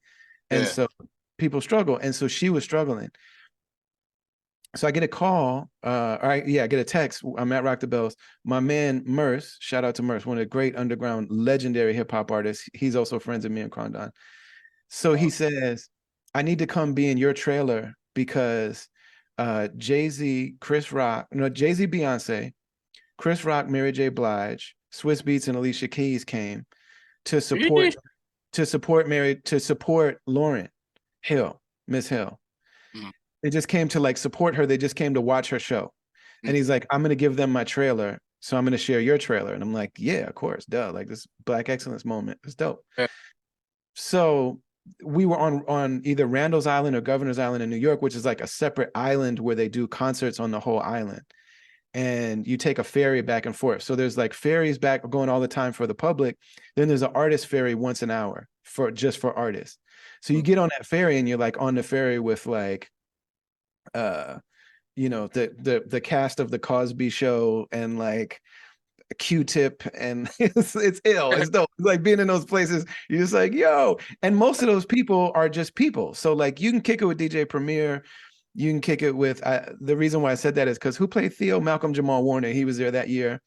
And so people struggle. And so she was struggling. So I get a call, I get a text. I'm at Rock the Bells. My man Merce, shout out to Merce, one of the great underground legendary hip hop artists. He's also friends with me and Crondon. So he says, I need to come be in your trailer because Jay-Z, Beyonce, Chris Rock, Mary J. Blige, Swiss Beats, and Alicia Keys came to support Lauryn Hill, Miss Hill. They just came to like support her. They just came to watch her show. And he's like, I'm going to give them my trailer. So I'm going to share your trailer. And I'm like, yeah, of course. Duh. Like, this Black excellence moment is dope. Yeah. So we were on either Randall's Island or Governor's Island in New York, which is like a separate island where they do concerts on the whole island. And you take a ferry back and forth. So there's like ferries back going all the time for the public. Then there's an artist ferry once an hour for artists. So you get on that ferry and you're like on the ferry with like, the cast of the Cosby Show and like Q-Tip, and it's ill. It's dope. It's like being in those places. You're just like, yo. And most of those people are just people. So like you can kick it with DJ Premier. You can kick it with the reason why I said that is because who played Theo? Malcolm Jamal Warner. He was there that year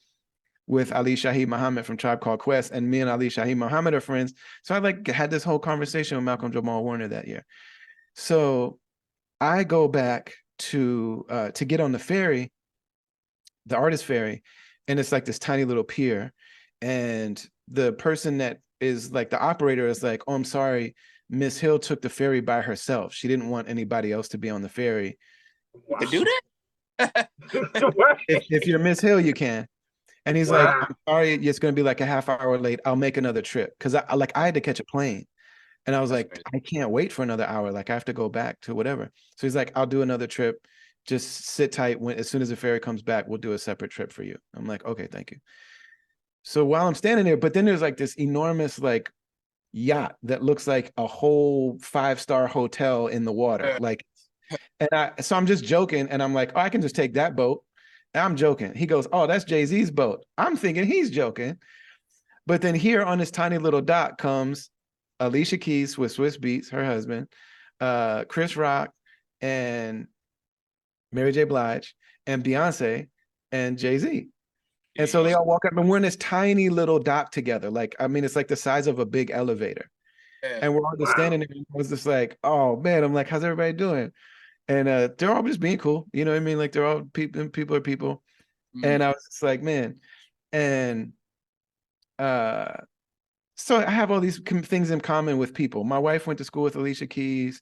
with Ali Shaheed Muhammad from Tribe Called Quest, and me and Ali Shaheed Muhammad are friends. So I like had this whole conversation with Malcolm Jamal Warner that year. So I go back to get on the ferry, the artist ferry, and it's like this tiny little pier, and the person that is like the operator is like, oh, I'm sorry, Miss Hill took the ferry by herself. She didn't want anybody else to be on the ferry. Wow. To do that? if you're Miss Hill, you can. And he's like, I'm sorry, it's going to be like a half hour late. I'll make another trip. Because I had to catch a plane. And I was like, crazy. I can't wait for another hour. Like, I have to go back to whatever. So he's like, I'll do another trip. Just sit tight. As soon as the ferry comes back, we'll do a separate trip for you. I'm like, okay, thank you. So while I'm standing there, but then there's like this enormous like yacht that looks like a whole 5-star hotel in the water. Like, so I'm just joking. And I'm like, oh, I can just take that boat. And I'm joking. He goes, oh, that's Jay-Z's boat. I'm thinking he's joking. But then here on this tiny little dock comes Alicia Keys with Swiss Beats, her husband, Chris Rock, and Mary J. Blige, and Beyonce, and Jay-Z. And so they all walk up, and we're in this tiny little dock together. Like, I mean, it's like the size of a big elevator. And we're all just standing there. And I was just like, oh, man. I'm like, how's everybody doing? And they're all just being cool. You know what I mean? Like, they're all people are people. And I was just like, man. And so I have all these things in common with people. My wife went to school with Alicia Keys.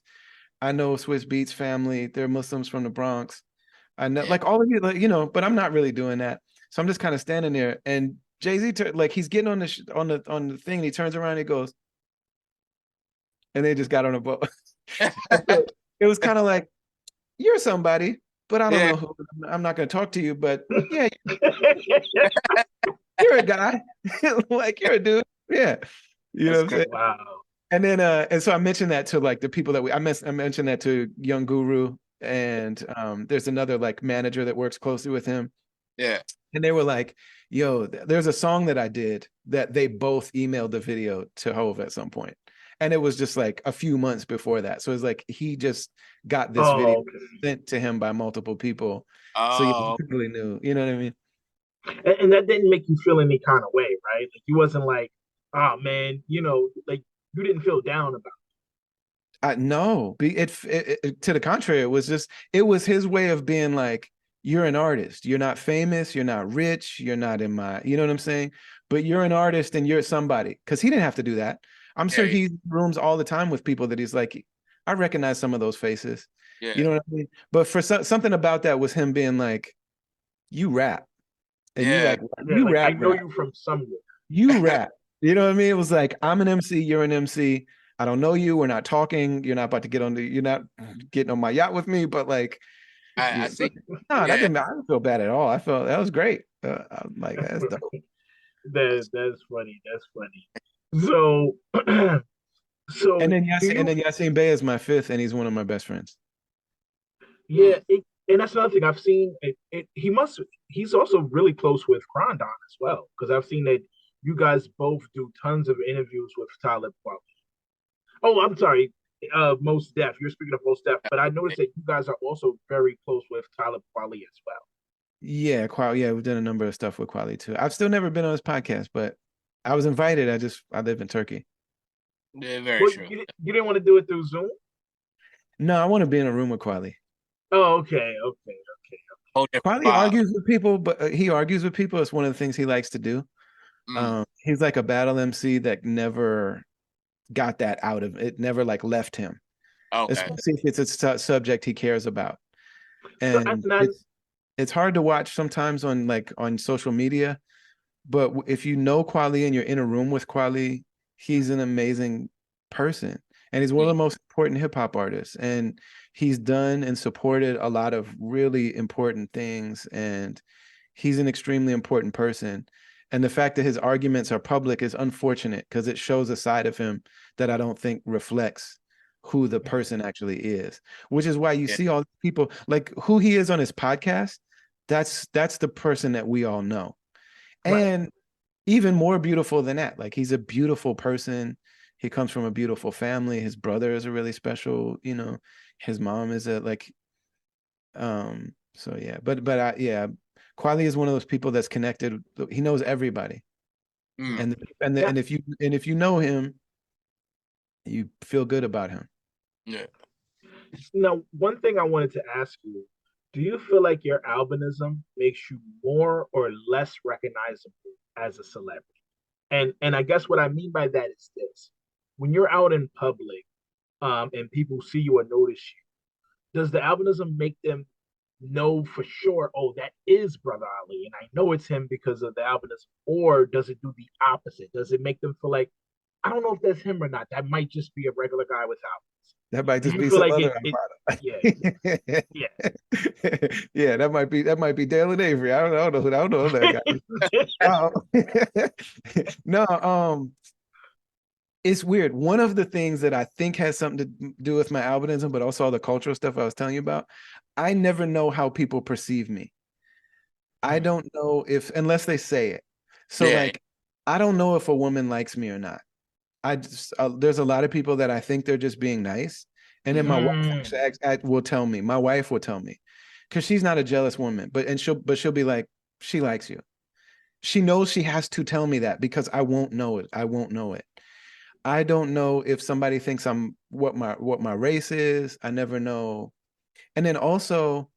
I know Swiss Beats family. They're Muslims from the Bronx. I know, like, all of you, like, you know, but I'm not really doing that. So I'm just kind of standing there. And Jay-Z, like, he's getting on the thing, and he turns around and he goes, and they just got on a boat. It was kind of like, you're somebody, but I don't know who. I'm not going to talk to you, but yeah, you're a guy. Like, you're a dude. Yeah. You know what I'm saying? Wow. And then, and so I mentioned that to like the people that I mentioned that to Young Guru, and there's another like manager that works closely with him. Yeah. And they were like, yo, there's a song that I did that they both emailed the video to Hove at some point. And it was just like a few months before that. So it's like he just got this video sent to him by multiple people. So he really knew, you know what I mean? And that didn't make you feel any kind of way, right? Like, you wasn't like, oh man, you know, like, you didn't feel down about No, to the contrary, it was his way of being like, you're an artist. You're not famous. You're not rich. You're not in my, you know what I'm saying? But you're an artist and you're somebody. Because he didn't have to do that. I'm sure Yeah, he rooms all the time with people that he's like, I recognize some of those faces. You yeah, know what I mean? But for something about that was him being like, you rap. And you yeah, like, Yeah, you like I rap, know rap. you from somewhere. You rap. You know what I mean? It was like, I'm an MC, you're an MC. I don't know you. We're not talking. You're not about to you're not getting on my yacht with me, but like, I yeah. see. No, that Yeah, I didn't feel bad at all. I felt that was great. I'm like, that's dope. That's funny. That's funny. So, And so then do you? Yassine Bey is my fifth, and he's one of my best friends. mm, Yeah, and that's another thing I've seen. He's also really close with Krondon as well, because I've seen that you guys both do tons of interviews with Talib Kweli. Oh, I'm sorry, Most Def. You're speaking of Most Def, but I noticed that you guys are also very close with Talib Kweli as well. Yeah, Yeah, we've done a number of stuff with Quali too. I've still never been on his podcast, but I was invited. I live in Turkey. yeah, very Well, true. you didn't want to do it through Zoom? No, I want to be in a room with Quali. Oh, okay. Whole different Quali vibe. argues with people, but he argues with people. It's one of the things he likes to do. Mm, He's like a battle MC that never got that out of it, never like left him, okay. especially if it's a subject he cares about. So, And and I, it's hard to watch sometimes on social media, but if you know Quali and you're in a room with Quali, he's an amazing person. And he's one of Mm, the most important hip hop artists. And he's done and supported a lot of really important things. And he's an extremely important person. And the fact that his arguments are public is unfortunate because it shows a side of him that I don't think reflects who the person actually is, which is why you yeah, see all people like who he is on his podcast. That's the person that we all know. right. And even more beautiful than that, like he's a beautiful person. He comes from a beautiful family. His brother is a really special, his mom is a like so yeah, yeah, Quali is one of those people that's connected. He knows everybody. mm, And Yeah. if you know him, you feel good about him. yeah. Now, one thing I wanted to ask you, do you feel like your albinism makes you more or less recognizable as a celebrity? And I guess what I mean by that is this. When you're out in public, and people see you or notice you, does the albinism make them know for sure, oh, that is Brother Ali, and I know it's him because of the albinism? Or does it do the opposite? Does it make them feel like, I don't know if that's him or not. That might just be a regular guy with albinism. That might Do just you be feel some like other yeah, yeah. yeah, that might be Dale and Avery. I don't know who that guy is. No, it's weird. One of the things that I think has something to do with my albinism, but also all the cultural stuff I was telling you about, I never know how people perceive me. I Mm. don't know if, unless they say it. So Yeah. like, I don't know if a woman likes me or not. There's a lot of people that I think they're just being nice. And then my wife Mm. actually will tell me, my wife will tell me, because she's not a jealous woman, but she'll be like, she likes you. She knows she has to tell me that because I won't know it. I won't know it. I don't know if somebody thinks I'm what my race is. I never know. And then also,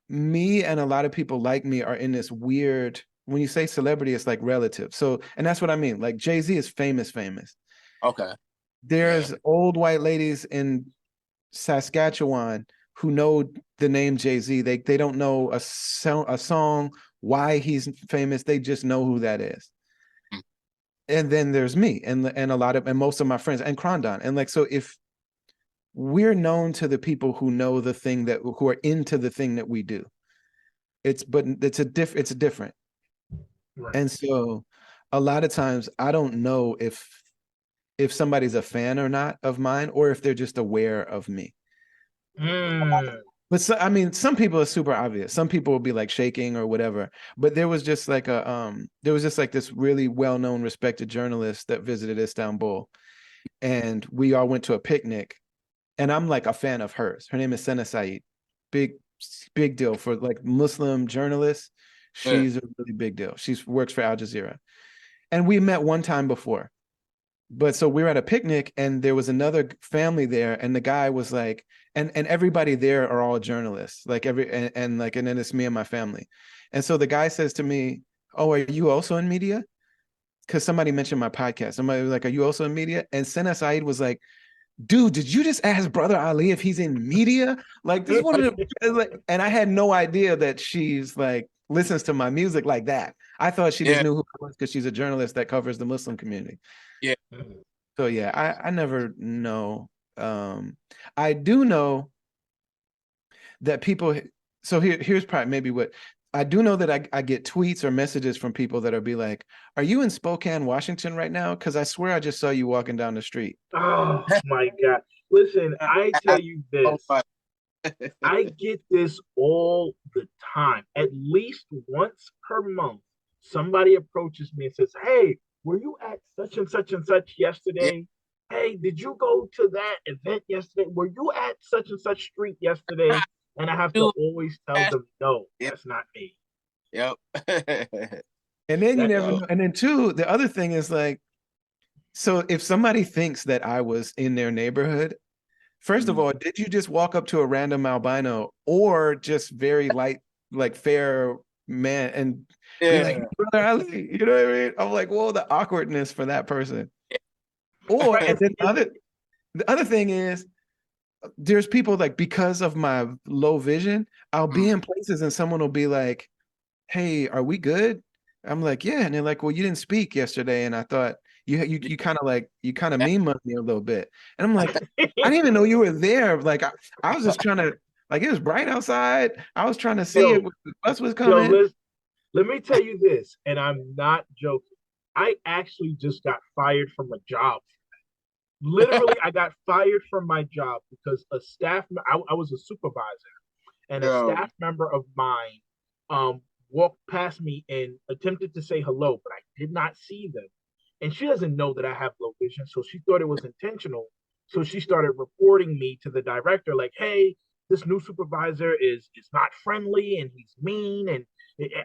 me and a lot of people like me are in this weird, when you say celebrity, it's like relative. So, and that's what I mean. Like Jay-Z is famous, famous. Okay. Yeah. There's old white ladies in Saskatchewan who know the name Jay-Z. They don't know a song, why he's famous. They just know who that is. Mm, And then there's me and a lot of and most of my friends and Krondon. And like, so if we're known to the people who know the thing who are into the thing that we do, it's different. Right. And so a lot of times I don't know if somebody's a fan or not of mine, or if they're just aware of me. Mm. But I mean, some people are super obvious. Some people will be like shaking or whatever. But there was just like this really well-known, respected journalist that visited Istanbul, and we all went to a picnic. And I'm like a fan of hers. Her name is Sena Said. Big deal for like Muslim journalists. yeah. She's a really big deal. She works for Al Jazeera. And we met one time before. but so we were at a picnic and there was another family there, and the guy was like, and everybody there are all journalists, like and then it's me and my family. And so the guy says to me, "Oh, are you also in media?" Because somebody mentioned my podcast. Somebody was like, "Are you also in media?" And Sena Saeed was like, "Dude, did you just ask Brother Ali if he's in media?" Like, this is one of the, like, and I had no idea that she's like listens to my music like that. I thought she just knew who I was because she's a journalist that covers the Muslim community. Yeah. So yeah, I never know. I do know that people. So here's probably maybe what I do know, that I get tweets or messages from people that are be like, "Are you in Spokane, Washington right now? Because I swear I just saw you walking down the street." Oh my God. Listen, I tell you Oh, this. my. I get this all the time. At least once per month, somebody approaches me and says, "Hey, were you at such and such Yeah. yesterday? Hey, did you go to that event yesterday? Were you at such and such street yesterday?" And I have to Dude, always tell them, "No, yep. that's not me." Yep. And then you That never know. And then two, the other thing is like, so if somebody thinks that I was in their neighborhood, first of all, did you just walk up to a random albino or just very light, like fair man and be like, Yeah. "Brother Ali," you know what I mean? I'm like, whoa, the awkwardness for that person. Or, and right. then the other thing is, there's people like, because of my low vision, I'll be in places and someone will be like, "Hey, are we good?" I'm like, "Yeah." And they're like, "Well, you didn't speak yesterday, and I thought you kind of like, you kind of mean me a little bit." And I'm like, "I didn't even know you were there. Like, I was just trying to, like, it was bright outside. I was trying to see yo, if the bus was yo, coming." Liz, let me tell you this, and I'm not joking. I actually just got fired from a job. Literally, I got fired from my job because I was a supervisor, and a Yo. staff member of mine walked past me and attempted to say hello, but I did not see them. And she doesn't know that I have low vision, so she thought it was intentional. So she started reporting me to the director, like, "Hey, this new supervisor is not friendly and he's mean." And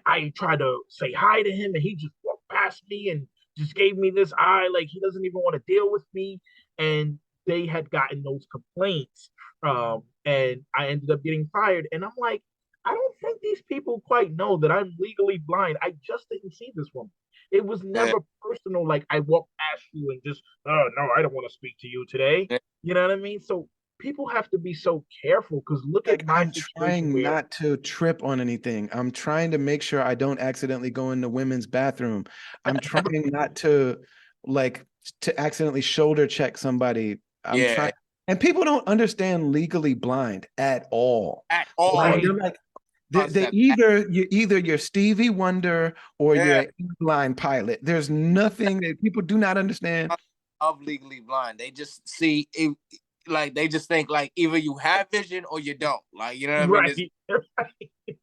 I tried to say hi to him, and he just walked past me and just gave me this eye, like he doesn't even want to deal with me. And they had gotten those complaints, and I ended up getting fired. And I'm like, I don't think these people quite know that I'm legally blind. I just didn't see this woman. It was Yeah. never personal. Like I walked past you and just, "Oh no, I don't want to speak to you today." Yeah. You know what I mean? So people have to be so careful, because look Like, at my I'm situation trying where not to trip on anything. I'm trying to make sure I don't accidentally go in the women's bathroom. I'm trying not to, like, to accidentally shoulder check somebody. I'm Yeah. trying, and people don't understand legally blind at all. At all. Like, right, they're like, they Concept. either you're Stevie Wonder or you're Yeah. an blind pilot. There's nothing that people do not understand. Of legally blind. They just see it, like they just think like either you have vision or you don't. Like, you know what I mean? right, It's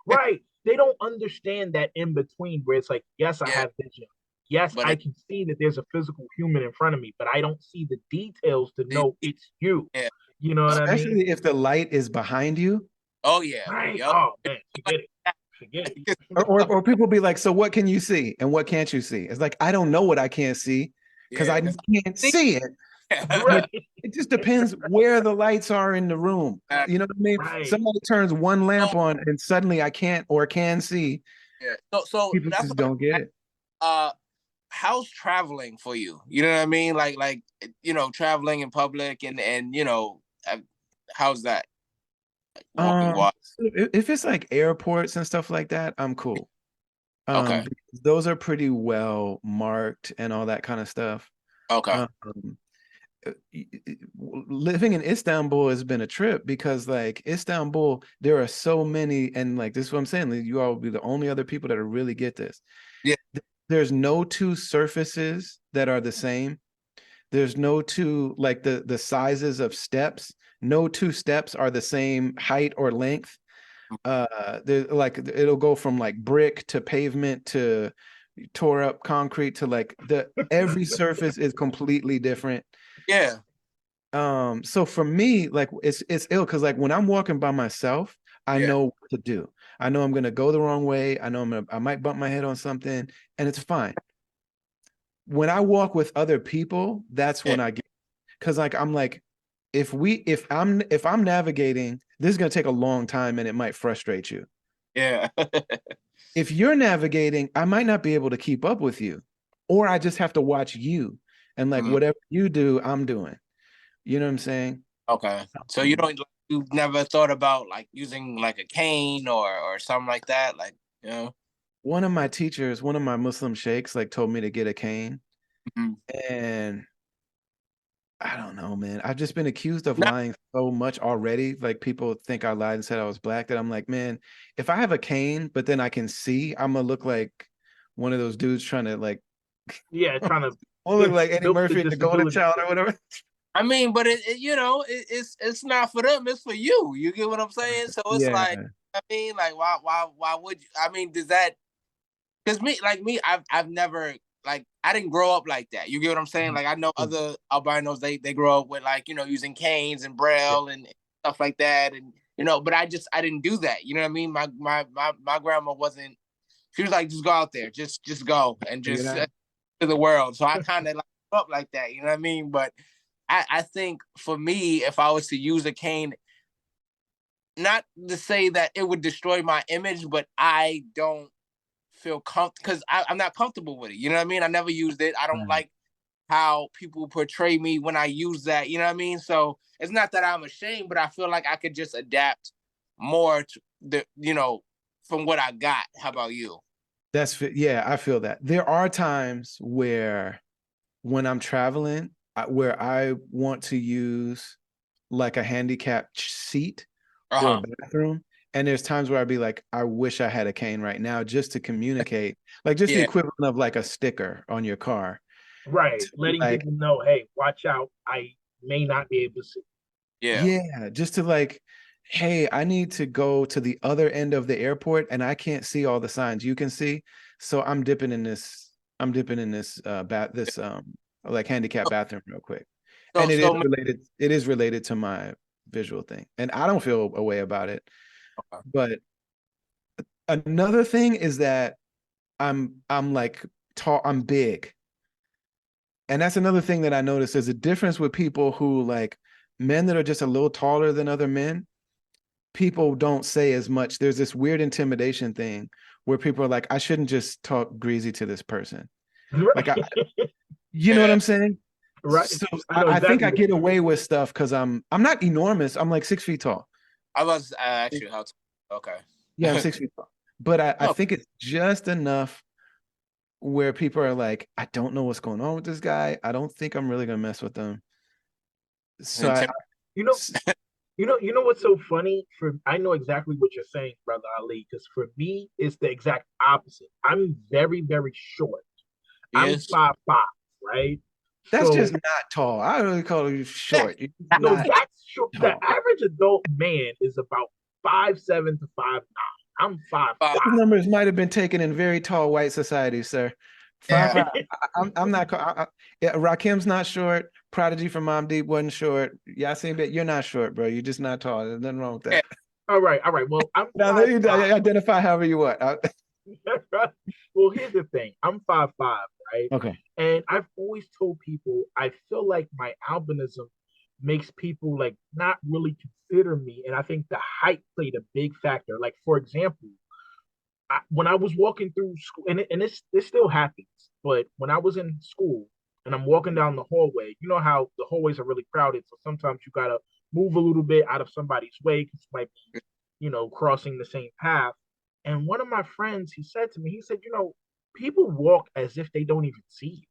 right. They don't understand that in between where it's like, yes, I yeah, have vision. Yes, but I can see that there's a physical human in front of me, but I don't see the details to know it's you. yeah. You know what I mean? Especially if the light is behind you. Oh yeah. Right. Yep. Oh man, forget it. Forget it. Or people be like, "So what can you see and what can't you see?" It's like, I don't know what I can't see because Yeah. I can't see it. But Right. it just depends where the lights are in the room. You know what I mean? Right. Somebody turns one So, lamp on and suddenly I can't or can see. yeah. So People that's just what don't get it. how's traveling for you? You know what I mean? Like traveling in public and how's that? Like, walking wild. If it's like airports and stuff like that, I'm cool. Okay. Because those are pretty well marked and all that kind of stuff. Okay. Um, Living in Istanbul has been a trip because, like, Istanbul, there are so many, and like, this is what I'm saying, like, you all will be the only other people that really get this. Yeah. There's no two surfaces that are the same. There's no two, like, the sizes of steps. No two steps are the same height or length. Like, it'll go from like brick to pavement to tore up concrete to like every surface is completely different. Yeah. So for me, like, it's ill because, like, when I'm walking by myself, I Yeah. know what to do. I know I'm gonna go the wrong way. I know I might bump my head on something, and it's fine. when I walk with other people, that's when I get, because like I'm like, if I'm navigating, this is gonna take a long time and it might frustrate you. Yeah. If you're navigating, I might not be able to keep up with you, or I just have to watch you, and like whatever you do, I'm doing. You know what I'm saying? Okay. So you've never thought about like using like a cane or something like that, like, you know? One of my teachers, one of my Muslim sheikhs, like told me to get a cane, Mhm. and I don't know, man. I've just been accused of Not, lying so much already. Like people think I lied and said I was black, that I'm like, man, if I have a cane, but then I can see, I'm gonna look like one of those dudes trying to like, Yeah, trying to I'll look like Eddie milk the Murphy in The Golden disability. Child or whatever. I mean, but it's not for them, it's for you. You get what I'm saying? So it's Yeah. like, I mean, like why would you? I mean, does that, because me, I've never, like, I didn't grow up like that. You get what I'm saying? Like, I know other albinos, they grow up with, like, using canes and braille and stuff like that, and but I didn't do that. You know what I mean? My grandma wasn't. She was like, just go out there, just go and Figure it just out. to the world. So I kind of like grew up like that. You know what I mean? But I think for me, if I was to use a cane, not to say that it would destroy my image, but I don't feel comfortable because I'm not comfortable with it. You know what I mean? I never used it. I don't Right. like how people portray me when I use that. You know what I mean? So it's not that I'm ashamed, but I feel like I could just adapt more to from what I got. How about you? Yeah, I feel that. There are times where when I'm traveling, where I want to use like a handicapped seat or a bathroom. And there's times where I'd be like, I wish I had a cane right now just to communicate, like just the Yeah. equivalent of like a sticker on your car. Right. Letting Like, people know, hey, watch out. I may not be able to see. Yeah. yeah, just to like, hey, I need to go to the other end of the airport and I can't see all the signs you can see. So I'm dipping in this like handicap bathroom real quick. So And so it is related to my visual thing. And I don't feel a way about it. But another thing is that I'm like tall, I'm big. And that's another thing that I noticed. There's a difference with people who like men that are just a little taller than other men. People don't say as much. There's this weird intimidation thing where people are like, I shouldn't just talk greasy to this person. Like, you know what yeah. I'm saying? Right. So I know I think exactly I what get you mean. away with stuff because I'm not enormous. I'm like 6 feet tall. I was actually how. Okay. Yeah, I'm 6 feet tall. But I Oh, think it's just enough where people are like, I don't know what's going on with this guy. I don't think I'm really gonna mess with them. So You know, you know what's so funny? I know exactly what you're saying, brother Ali, because for me, it's the exact opposite. I'm very, very short. I'm yes. 5'5", right? that's So just not tall. I don't really call you short. You're no, not that's short. The tall. average adult man is about 5'7" to 5'9". I'm 5'5". Those numbers might have been taken in very tall white society, sir. Yeah. 5'5". I'm not. Yeah, Rakim's not short. Prodigy from Mom Deep wasn't short. Yasin, but you're not short, bro. You're just not tall. There's nothing wrong with that. All right, all right. Well, I'm Now, five you five. identify however you want. Well, here's the thing. I'm 5'5", right? Okay. And I've always told people I feel like my albinism makes people like not really consider me, and I think the height played a big factor. Like for example, when I was walking through school, and this still happens, but when I was in school and I'm walking down the hallway, you know how the hallways are really crowded, so sometimes you gotta move a little bit out of somebody's way because you might be, crossing the same path. And one of my friends, he said to me, he said, people walk as if they don't even see you.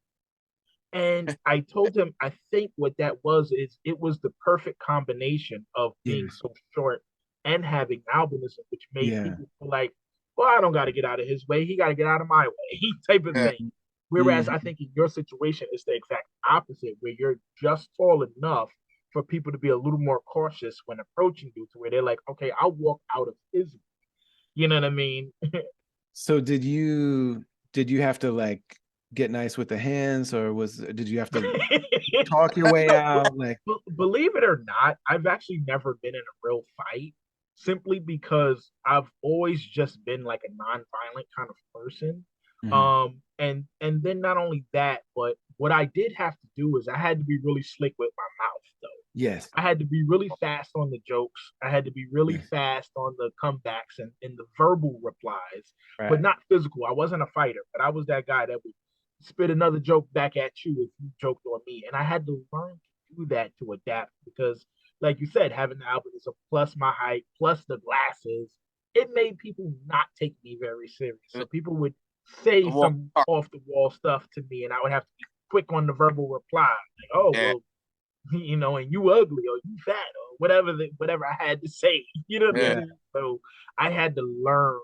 And I told him, I think what that was is it was the perfect combination of Yeah. being so short and having albinism, which made Yeah. people feel like, well, I don't got to get out of his way. He got to get out of my way, type of Yeah. thing. Whereas I think in your situation, it's the exact opposite, where you're just tall enough for people to be a little more cautious when approaching you, to where they're like, okay, I'll walk out of his way. You know what I mean? So did you have to like get nice with the hands, or did you have to talk your way out? Like, Believe it or not, I've actually never been in a real fight simply because I've always just been like a non-violent kind of person. mhm. And then not only that, but what I did have to do is I had to be really slick with my mouth though. Yes. I had to be really fast on the jokes. I had to be really Yes. fast on the comebacks and the verbal replies, Right. but not physical. I wasn't a fighter, but I was that guy that would spit another joke back at you if you joked on me. And I had to learn to do that to adapt because, like you said, having the albinism plus my height plus the glasses, it made people not take me very serious. So people would say some off the wall stuff to me, and I would have to be quick on the verbal reply. Like, oh, well, you know, and you ugly or you fat or whatever I had to say. You know what I mean? So I had to learn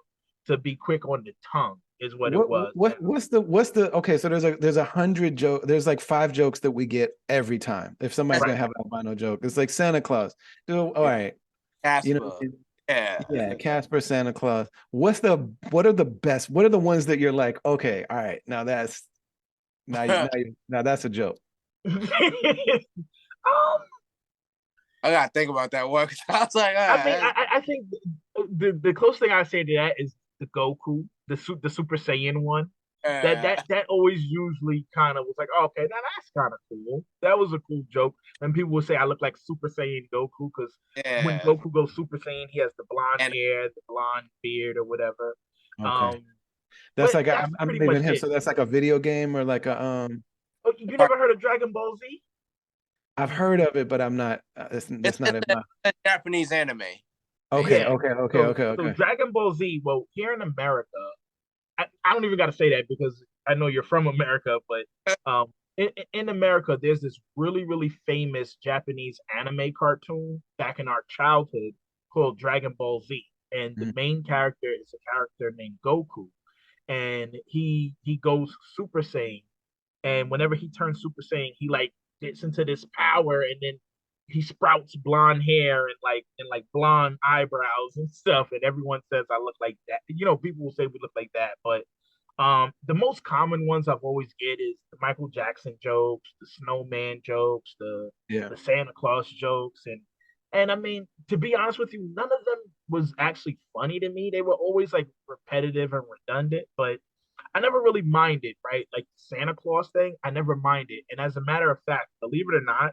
to be quick on the tongue is what it was. What's the okay, so there's 100 jokes, there's like 5 jokes that we get every time. If somebody's gonna have an albino joke, it's like Santa Claus. All right. Casper. You know, yeah, Casper, Santa Claus. What are the best? What are the ones that you're like, okay, all right, now that's now that's a joke. I gotta think about that one. I was like, I think the close thing I say to that is the Goku, the Super Saiyan one. That always usually kind of was like, oh, okay, now that's kind of cool. That was a cool joke. And people would say I look like Super Saiyan Goku because when Goku goes Super Saiyan, he has the blonde hair, the blonde beard, or whatever. Okay. That's like I'm naming him. So that's like a video game or like a Oh, you never heard of Dragon Ball Z? I've heard of it, but I'm not. It's not a Japanese anime. Okay. So Dragon Ball Z. Well, here in America, I don't even got to say that because I know you're from America, but in America, there's this really famous Japanese anime cartoon back in our childhood called Dragon Ball Z, and the main character is a character named Goku, and he goes Super Saiyan, and whenever he turns Super Saiyan, he like gets into this power, and then he sprouts blonde hair and like blonde eyebrows and stuff, and everyone says I look like that. You know, people will say we look like that, but the most common ones I've always get is the Michael Jackson jokes, the snowman jokes, the Santa Claus jokes, and I mean, to be honest with you, none of them was actually funny to me. They were always like repetitive and redundant, but I never really minded, right? Like the Santa Claus thing, I never minded. And as a matter of fact, believe it or not,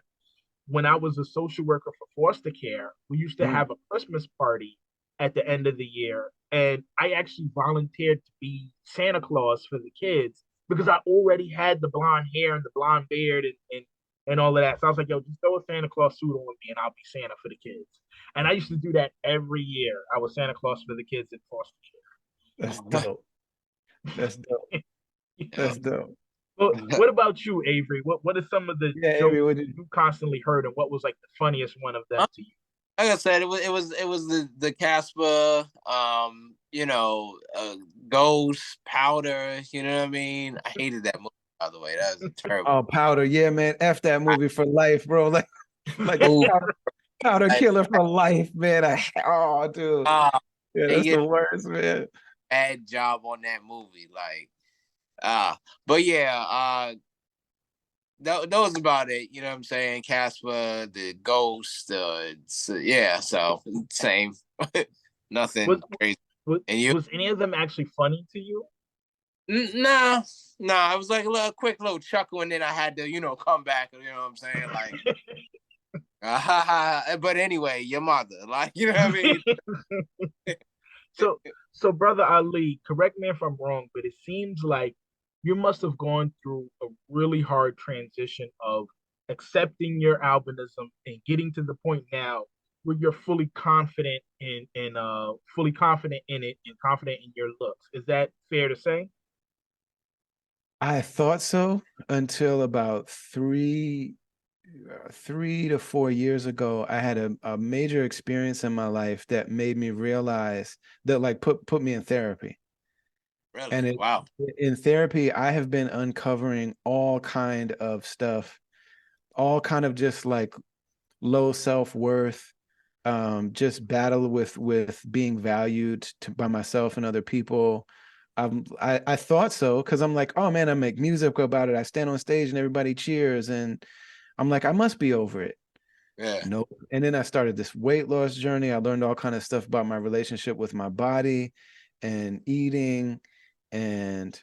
when I was a social worker for foster care, we used to have a Christmas party at the end of the year. And I actually volunteered to be Santa Claus for the kids because I already had the blonde hair and the blonde beard and all of that. So I was like, yo, just throw a Santa Claus suit on me and I'll be Santa for the kids. And I used to do that every year. I was Santa Claus for the kids in foster care. That's dope. That's dope. That's dope. Well, what about you, Avery? What are some of the jokes Avery, you constantly heard, and what was like the funniest one of them to you? Like I said, it was the Casper, Ghost, Powder. You know what I mean? I hated that movie, by the way. That was terrible. Oh, Powder, yeah, man. F that movie for life, bro. Like Powder Killer for life, man. Dude. Yeah, that's the worst, man. Bad job on that movie, but yeah, that was about it. You know what I'm saying? Casper, the Ghost, so same. Nothing crazy. Was any of them actually funny to you? Nah. I was like a quick little chuckle, and then I had to, come back. You know what I'm saying? Like, but anyway, your mother, you know what I mean? So, Brother Ali, correct me if I'm wrong, but it seems like you must have gone through a really hard transition of accepting your albinism and getting to the point now where you're fully confident in it and confident in your looks. Is that fair to say? I thought so until about 3 to 4 years ago. I had a major experience in my life that made me realize that put me in therapy. Really? And wow. In therapy, I have been uncovering all kind of stuff, all kind of just like low self-worth, just battle with being valued by myself and other people. I thought so because I'm like, oh man, I make music about it. I stand on stage and everybody cheers, and I'm like, I must be over it. Yeah. Nope. And then I started this weight loss journey. I learned all kind of stuff about my relationship with my body and eating, and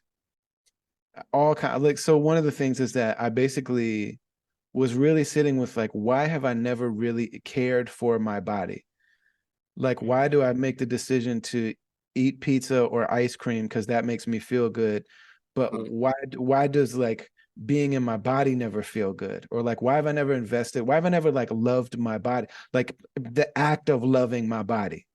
all kind like, so one of the things is that I basically was really sitting with like, why have I never really cared for my body? Like, why do I make the decision to eat pizza or ice cream because that makes me feel good? But why does like being in my body never feel good? Or like, why have I never invested? Why have I never like loved my body? Like the act of loving my body.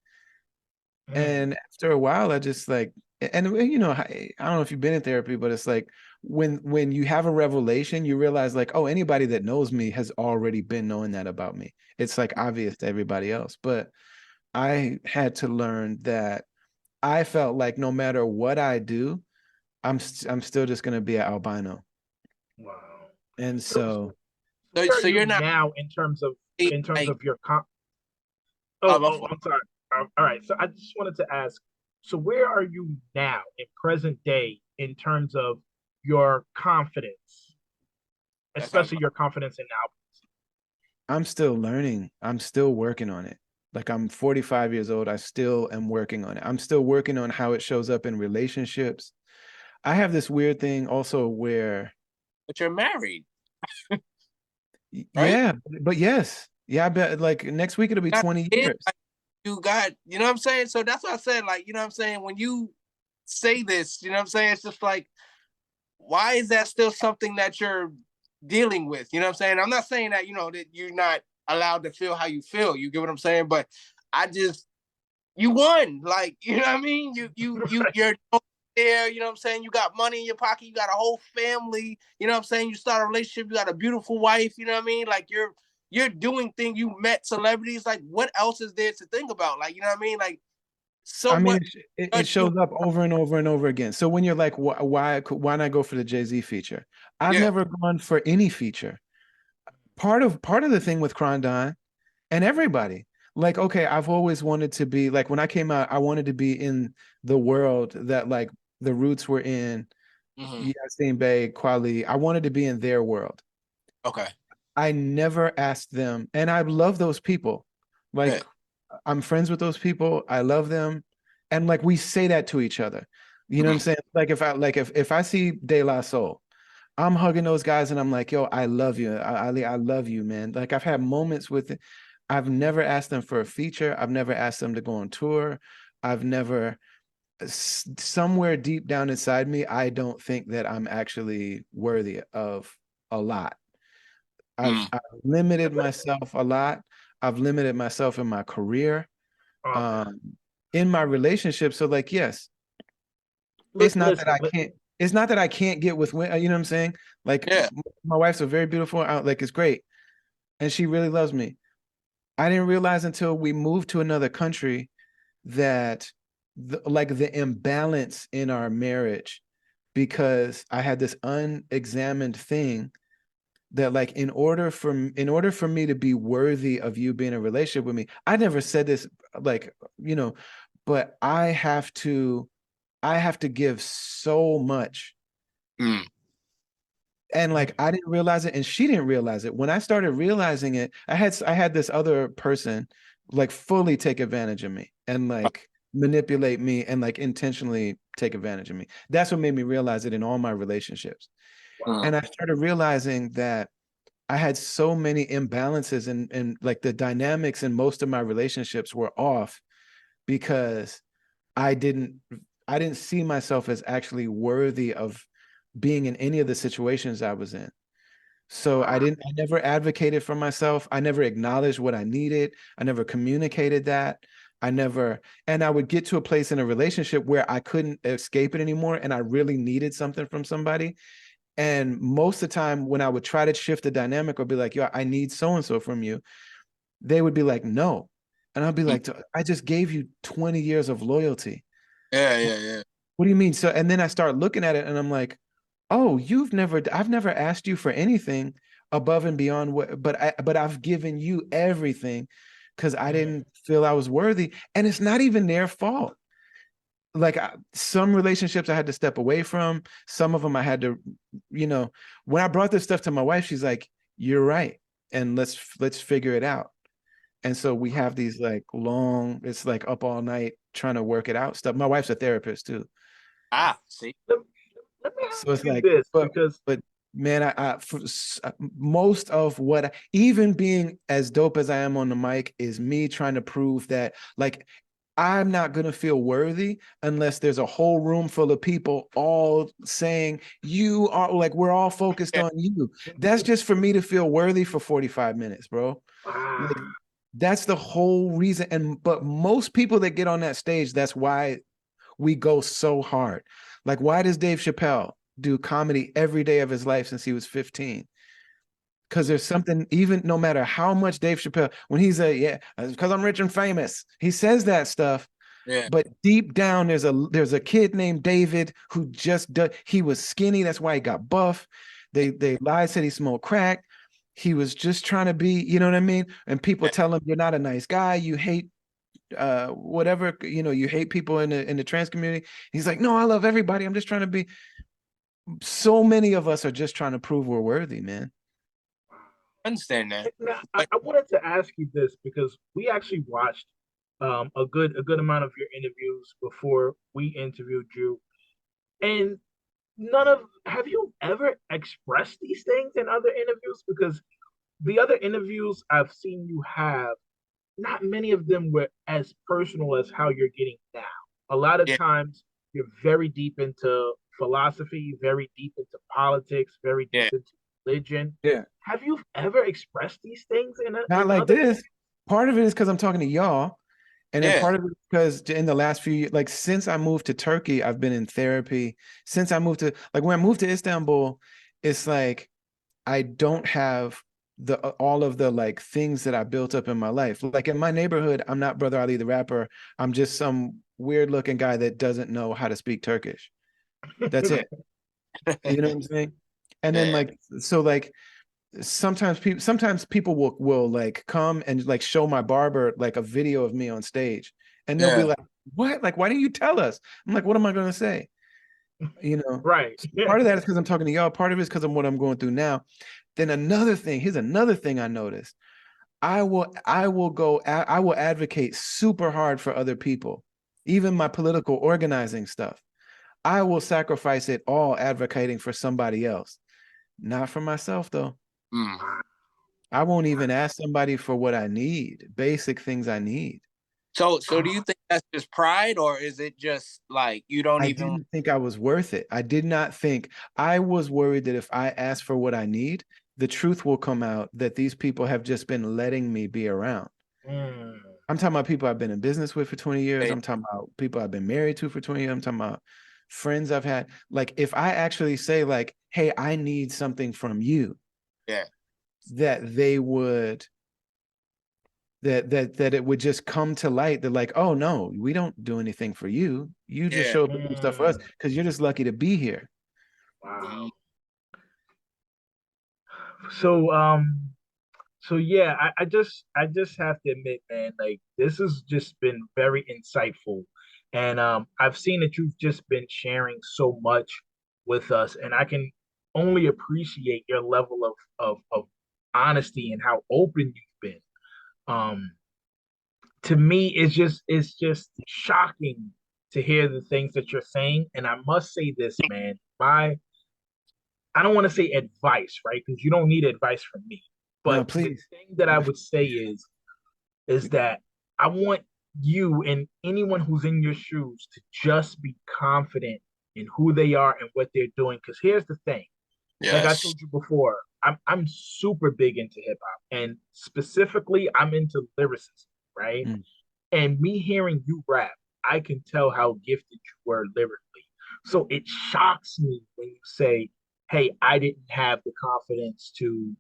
And after a while, I just like, and you know, I don't know if you've been in therapy, but it's like when you have a revelation, you realize like, oh, anybody that knows me has already been knowing that about me. It's like obvious to everybody else. But I had to learn that I felt like no matter what I do, I'm still just gonna be an albino. Wow. And So, so where are So you you're not now in terms like of your my fault. I'm sorry. All right. So I just wanted to ask, so where are you now in present day in terms of your confidence, That sounds especially your confidence in now? I'm still learning. I'm still working on it. Like I'm 45 years old. I still am working on it. I'm still working on how it shows up in relationships. I have this weird thing also where, but you're married, right? yeah, but yes. Yeah, I bet like next week it'll be Got 20 kids, years. like, you got, you know what I'm saying? So that's what I said, like, you know what I'm saying? When you say this, you know what I'm saying? It's just like, why is that still something that you're dealing with? You know what I'm saying? I'm not saying that, you know, that you're not allowed to feel how you feel. You get what I'm saying? But I just, you won. Like, you know what I mean? You're there, you know what I'm saying? You got money in your pocket, you got a whole family, you know what I'm saying? You start a relationship, you got a beautiful wife, you know what I mean? Like you're doing things, you met celebrities, like what else is there to think about? Like, you know what I mean? Like so I mean, much it shows up over and over and over again. So when you're like, why not go for the Jay-Z feature? I've yeah. never gone for any feature. Part of the thing with Krondon and everybody, like, okay, I've always wanted to be like when I came out, I wanted to be in the world that like the Roots were in, Mm-hmm. Yasin Bey, Kweli. I wanted to be in their world. Okay. I never asked them, and I love those people. Yeah. Like, I'm friends with those people. I love them, and like we say that to each other. You know what I'm saying? Like if I see De La Soul, I'm hugging those guys, and I'm like, yo, I love you, Ali, I love you, man. Like I've had moments with it. I've never asked them for a feature. I've never asked them to go on tour. I've never somewhere deep down inside me, I don't think that I'm actually worthy of a lot. I've limited myself a lot. I've limited myself in my career, Okay. um, in my relationship. So like, yes, it's not that Listen, I can't. It's not that I can't get with women. You know what I'm saying? Like, Yeah. my wife's a very beautiful. Like, it's great, and she really loves me. I didn't realize until we moved to another country that like the imbalance in our marriage, because I had this unexamined thing that like in order for me to be worthy of you being in a relationship with me, I never said this, like, you know, but I have to give so much. Mm. And like I didn't realize it and she didn't realize it. When I started realizing it, I had this other person like fully take advantage of me and like manipulate me and like intentionally take advantage of me. That's what made me realize it in all my relationships. And I started realizing that I had so many imbalances and like the dynamics in most of my relationships were off because I didn't I didn't see myself as actually worthy of being in any of the situations I was in. So I never advocated for myself. I never acknowledged what I needed. I never communicated that. And I would get to a place in a relationship where I couldn't escape it anymore. And I really needed something from somebody. And most of the time when I would try to shift the dynamic or be like, yo, I need so-and-so from you, they would be like, no. And I'd be like, I just gave you 20 years of loyalty. Yeah. What do you mean? So, and then I start looking at it and I'm like, oh, I've never asked you for anything above and beyond but I've given you everything because I didn't feel I was worthy. And it's not even their fault. Like some relationships I had to step away from. Some of them I had to, you know, when I brought this stuff to my wife, she's like, you're right. And let's figure it out. And so we have these like long, it's like up all night trying to work it out stuff. My wife's a therapist too. See. Let me So ask it's you like, this because but man, most of what, even being as dope as I am on the mic, is me trying to prove that, like, I'm not gonna feel worthy unless there's a whole room full of people all saying you are, like, we're all focused on you. That's just for me to feel worthy for 45 minutes, bro. wow. Like, that's the whole reason. And but most people that get on that stage, that's why we go so hard. Like, why does Dave Chappelle do comedy every day of his life since he was 15? Because there's something, even no matter how much Dave Chappelle, when he's yeah, because I'm rich and famous, he says that stuff. Yeah. But deep down, there's a kid named David who he was skinny. That's why he got buff. They lied, said he smoked crack. He was just trying to be, you know what I mean? And people tell him you're not a nice guy. You hate whatever, you hate people in the trans community. He's like, no, I love everybody. I'm just trying to be. So many of us are just trying to prove we're worthy, man. I understand that. Now, I wanted to ask you this because we actually watched a good amount of your interviews before we interviewed you, and none of have you ever expressed these things in other interviews? Because the other interviews I've seen you have, not many of them were as personal as how you're getting now. A lot of Yeah. times you're very deep into philosophy, very deep into politics, very deep Yeah. into religion. Yeah. Have you ever expressed these things Not in like other? this. Part of it is because I'm talking to y'all. And then Yeah. part of it is because in the last few years, like since I moved to Turkey, I've been in therapy. Since I moved to, like, when I moved to Istanbul, it's like I don't have all of the, like, things that I built up in my life. Like in my neighborhood, I'm not Brother Ali the rapper. I'm just some weird looking guy that doesn't know how to speak Turkish. That's it. You know what I'm saying? And then, Yeah. like, so, like, sometimes people will like come and like show my barber like a video of me on stage, and they'll be Yeah. like, what? Like, why didn't you tell us? I'm like, what am I going to say? You know, Right. so part of that is because I'm talking to y'all. Part of it is because of what I'm going through now. Then here's another thing I noticed. I will advocate super hard for other people, even my political organizing stuff. I will sacrifice it all advocating for somebody else, not for myself though. Mm. I won't even ask somebody for what I need, basic things I need. So do you think that's just pride, or is it just like you don't I even? didn't think I was worth it. I did not think. I was worried that if I ask for what I need, the truth will come out that these people have just been letting me be around. Mm. I'm talking about people I've been in business with for 20 years. I'm talking about people I've been married to for 20 years. I'm talking about friends I've had. Like, if I actually say, like, hey, I need something from you, Yeah. that they would that it would just come to light that, like, oh no, we don't do anything for you. You just Yeah. show up and do stuff for us Mm. because you're just lucky to be here. Wow. Mhm. So so yeah, I just have to admit, man, like this has just been very insightful. And I've seen that you've just been sharing so much with us, and I can only appreciate your level of honesty and how open you've been. Um to me it's just shocking to hear the things that you're saying. And I must say this, man, my I don't want to say advice, right? Because you don't need advice from me. No, But the please. thing that I would say is that I want you and anyone who's in your shoes to just be confident in who they are and what they're doing. Because here's the thing, like I Yes. told you before, I'm super big into hip hop, and specifically I'm into lyricism, right? Mm. And me hearing you rap, I can tell how gifted you were lyrically. So it shocks me when you say, hey, I didn't have the confidence to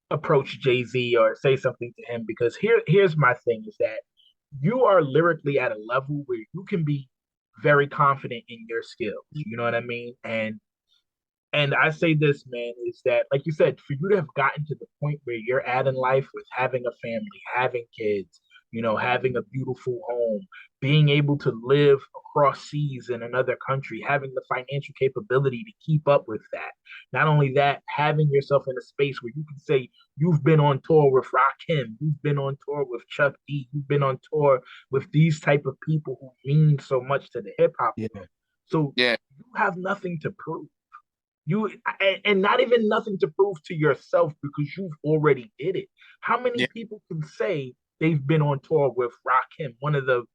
approach Jay-Z or say something to him, because here's my thing is that you are lyrically at a level where you can be very confident in your skills. You know what I mean? And I say this, man, is that, like you said, for you to have gotten to the point where you're at in life with having a family, having kids, having a beautiful home, being able to live across seas in another country, having the financial capability to keep up with that. Not only that, having yourself in a space where you can say you've been on tour with Rakim, you've been on tour with Chuck D, you've been on tour with these type of people who mean so much to the hip hop Yeah. world. So Yeah. you have nothing to prove. And not even nothing to prove to yourself because you've already did it. How many Yeah. people can say they've been on tour with Rakim, one of the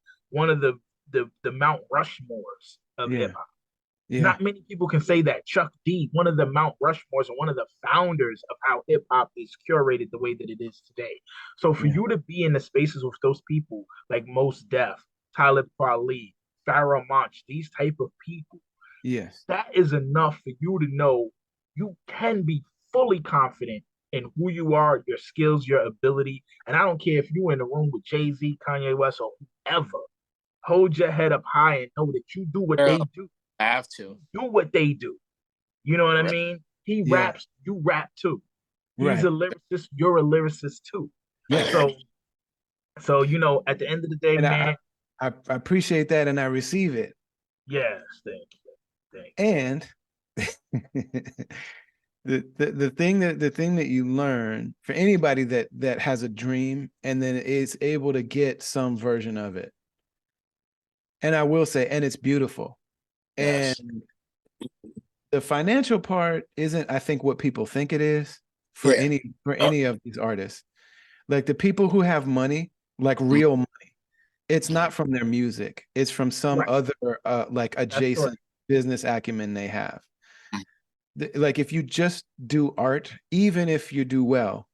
Mount Rushmores of hip Yeah. hop? Yeah. Not many people can say that. Chuck D, one of the Mount Rushmores and one of the founders of how hip hop is curated the way that it is today. So for Yeah. you to be in the spaces with those people like Mos Def, Talib Kweli, Pharoah Monch, these type of people, Yes. that is enough for you to know you can be fully confident in who you are, your skills, your ability. And I don't care if you're in the room with Jay-Z, Kanye West, or whoever. Hold your head up high and know that you do what Girl, they do. I have to. Do what they do. You know what I Right. mean? He Yeah. raps, you rap too. He's Right. a lyricist, you're a lyricist too. Yes. So at the end of the day, And man, I appreciate that, and I receive it. yes, thank you. And the thing that you learn for anybody that has a dream and then is able to get some version of it, and I will say, and it's beautiful. Yes. And the financial part isn't, I think, what people think it is for Yeah. any of these artists. Like the people who have money, like real money, it's not from their music. It's from some Right. other like That's adjacent correct. business acumen they have. Like if you just do art, even if you do well,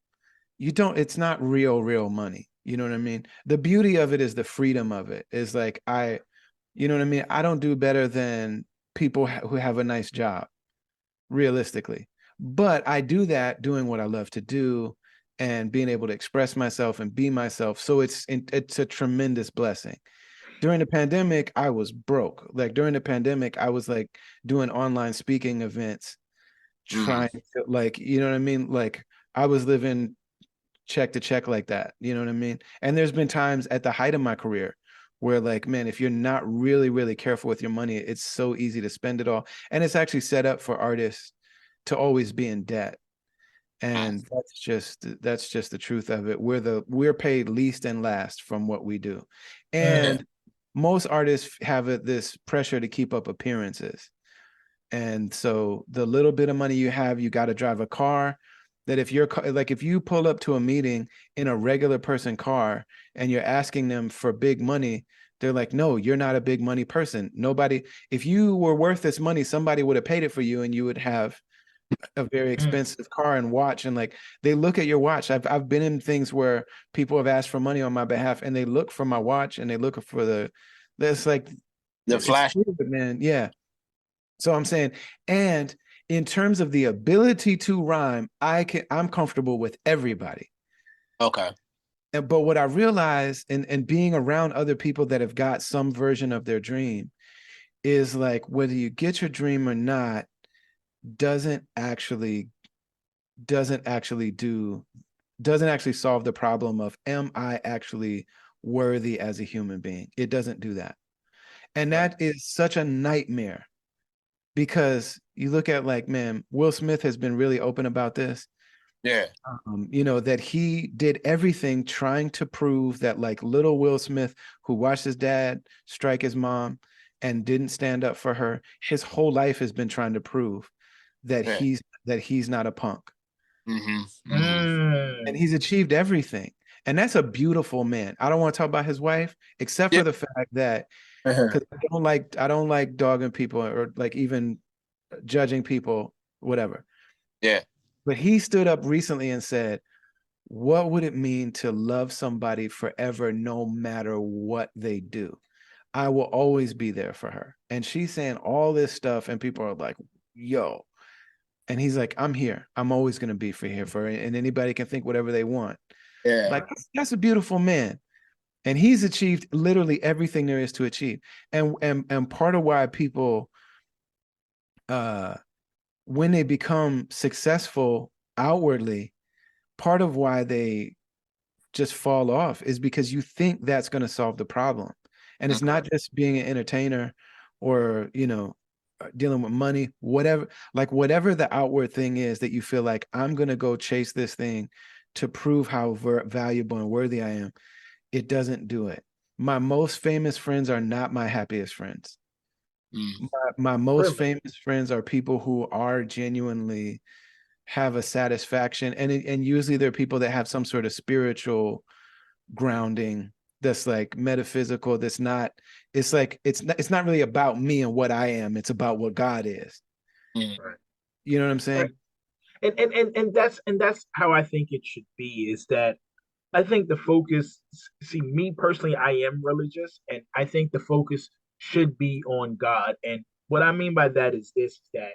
it's not real money. You know what I mean? The beauty of it is the freedom of it. Is like you know what I mean? I don't do better than people who have a nice job, realistically. But I do that doing what I love to do and being able to express myself and be myself. So it's a tremendous blessing. During the pandemic, I was broke. Like during the pandemic, I was like doing online speaking events, trying to, like, you know what I mean? Like I was living check to check like that. You know what I mean? And there's been times at the height of my career where, like, man, if you're not really careful with your money, it's so easy to spend it all. And it's actually set up for artists to always be in debt. And that's just the truth of it. We're paid least and last from what we do. And most artists have this pressure to keep up appearances. And so the little bit of money you have, you got to drive a car that if if you pull up to a meeting in a regular person car and you're asking them for big money, they're like, no, you're not a big money person. Nobody, if you were worth this money, somebody would have paid it for you and you would have a very expensive car and watch. And like, they look at your watch. I've been in things where people have asked for money on my behalf and they look for my watch and they look for that's like The flash. man. Yeah. So I'm saying, and in terms of the ability to rhyme, I'm comfortable with everybody. Okay. But what I realize and being around other people that have got some version of their dream is like, whether you get your dream or not, doesn't actually solve the problem of, am I actually worthy as a human being? It doesn't do that. And that is such a nightmare, because you look at, like, man, Will Smith has been really open about this. Yeah. You know, that he did everything trying to prove that, like, little Will Smith, who watched his dad strike his mom and didn't stand up for her, his whole life has been trying to prove that he's not a punk. And he's achieved everything. And that's a beautiful man. I don't want to talk about his wife, except for the fact that, because I don't like dogging people or like even judging people, whatever. Yeah. But he stood up recently and said, what would it mean to love somebody forever, no matter what they do? I will always be there for her. And she's saying all this stuff, and people are like, yo. And he's like, I'm here. I'm always going to be here for her. And anybody can think whatever they want. Yeah. Like, that's a beautiful man. And he's achieved literally everything there is to achieve. And part of why people, when they become successful outwardly, part of why they just fall off is because you think that's going to solve the problem. And it's not just being an entertainer or, you know, dealing with money, whatever the outward thing is that you feel like, I'm going to go chase this thing to prove how valuable and worthy I am. It doesn't do it. My most famous friends are not my happiest friends. Mm. My most Really? famous friends are people who are genuinely have a satisfaction, and usually they're people that have some sort of spiritual grounding that's like metaphysical. That's not. It's like it's not really about me and what I am. It's about what God is. Mm. Right. You know what I'm Right. saying? And that's how I think it should be, is that I think the focus, see, me personally, I am religious, and I think the focus should be on God. And what I mean by that is this, that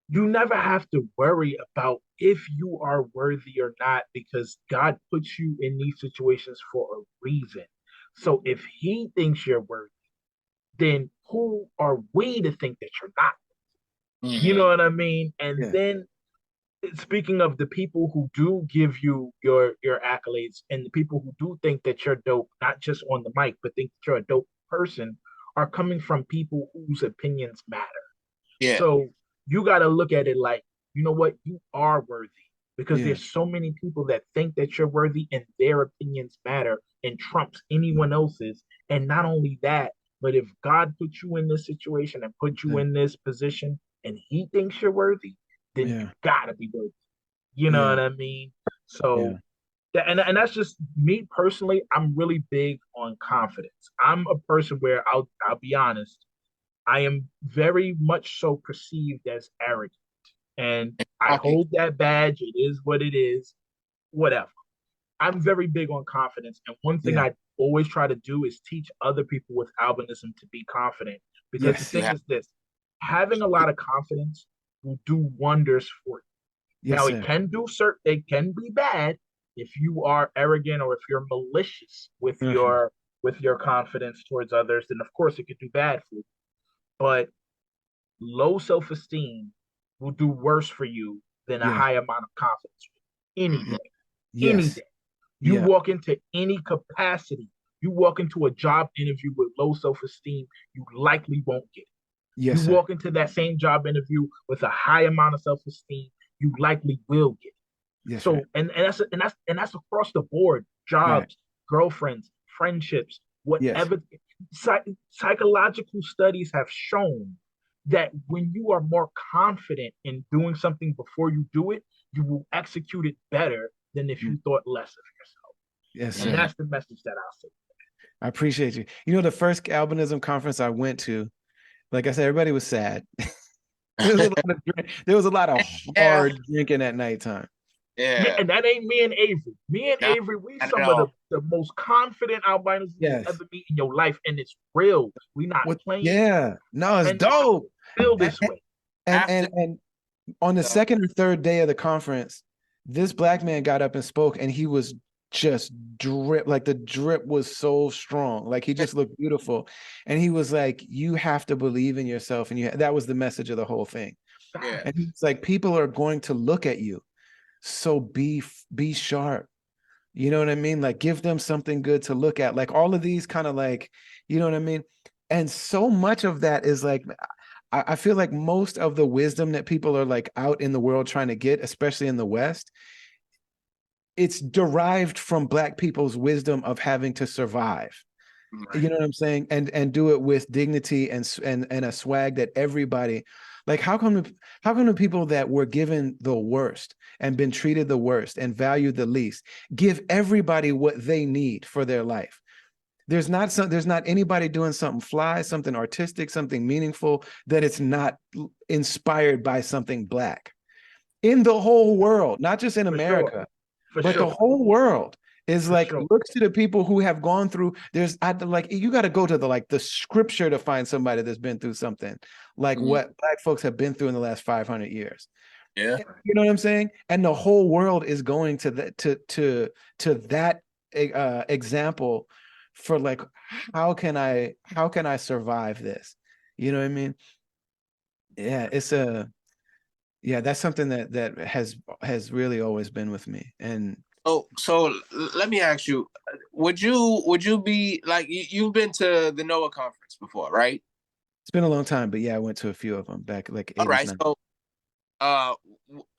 you never have to worry about if you are worthy or not, because God puts you in these situations for a reason. So if he thinks you're worthy, then who are we to think that you're not? You Mhm. know what I mean? And Yeah. then, speaking of the people who do give you your accolades, and the people who do think that you're dope, not just on the mic, but think that you're a dope person, are coming from people whose opinions matter. Yeah. So you got to look at it like, you know what, you are worthy, because Yeah. there's so many people that think that you're worthy and their opinions matter and trumps anyone else's. And not only that, but if God put you in this situation and put you Yeah. in this position and he thinks you're worthy, then you Yeah. gotta be worthy. You know Yeah. what I mean? Yeah. So and that's just me personally. I'm really big on confidence. I'm a person where I'll be honest, I am very much so perceived as arrogant. And I Copy. hold that badge. It is what it is, whatever. I'm very big on confidence. And one thing Yeah. I always try to do is teach other people with albinism to be confident. Because the Yes. You thing have. is this, having a lot of confidence will do wonders for you. Yes, Now, it sir. can do certain, it can be bad if you are arrogant or if you're malicious Uh-huh. with your confidence towards others, then of course it could do bad for you. But low self-esteem will do worse for you than a Yeah. high amount of confidence any Mhm. day. Any Yes. day. You Yeah. walk into any capacity, you walk into a job interview with low self-esteem, you likely won't get it. Yes, You sir. walk into that same job interview with a high amount of self-esteem, you likely will get it. Yes, right. So and that's across the board, Right. jobs, girlfriends, friendships, Yes. whatever. Psychological studies have shown that when you are more confident in doing something before you do it, you will execute it better than if Mm. you thought less of yourself. Yes, And sir. Mhm. that's the message that I'll say. I appreciate you. You know, the first albinism conference I went to, like I said, everybody was sad. There was a lot of Yeah. hard drinking at nighttime. Yeah, Yeah. and that ain't me and Avery. Me and No, Avery, we not at some of all. the most confident albinos you will Yes. ever meet in your life, and it's real. We not What? playing, Yeah. No, it's and I dope. feel And, this way. After. and on the So, second or third day of the conference, this black man got up and spoke, and he was just drip, like the drip was so strong, like he just looked beautiful, and he was like, "You have to believe in yourself," and that was the message of the whole thing. yeah. And he's like, "People are going to look at you, so be sharp." You know what I mean? Like, give them something good to look at. Like all of these kind of like, you know what I mean? And so much of that is like, I feel like most of the wisdom that people are like out in the world trying to get, especially in the West, it's derived from Black people's wisdom of having to survive. Right. You know what I'm saying? And do it with dignity and a swag that everybody, like, how come the people that were given the worst and been treated the worst and valued the least give everybody what they need for their life? There's not anybody doing something fly, something artistic, something meaningful that it's not inspired by something Black in the whole world, not just in For sure, America, for but the sure, whole world is for like sure. looks to the people who have gone through. I like you got to go to the scripture to find somebody that's been through something like Mhm. what Black folks have been through in the last 500 years. Yeah. You know what I'm saying? And the whole world is going to that to that example for like how can I survive this? You know what I mean? Yeah, that's something that has really always been with me. And So let me ask you, would you be like you've been to the NOAA conference before, right? it's been a long time, but yeah, I went to a few of them back like All 80s, right. 90s. So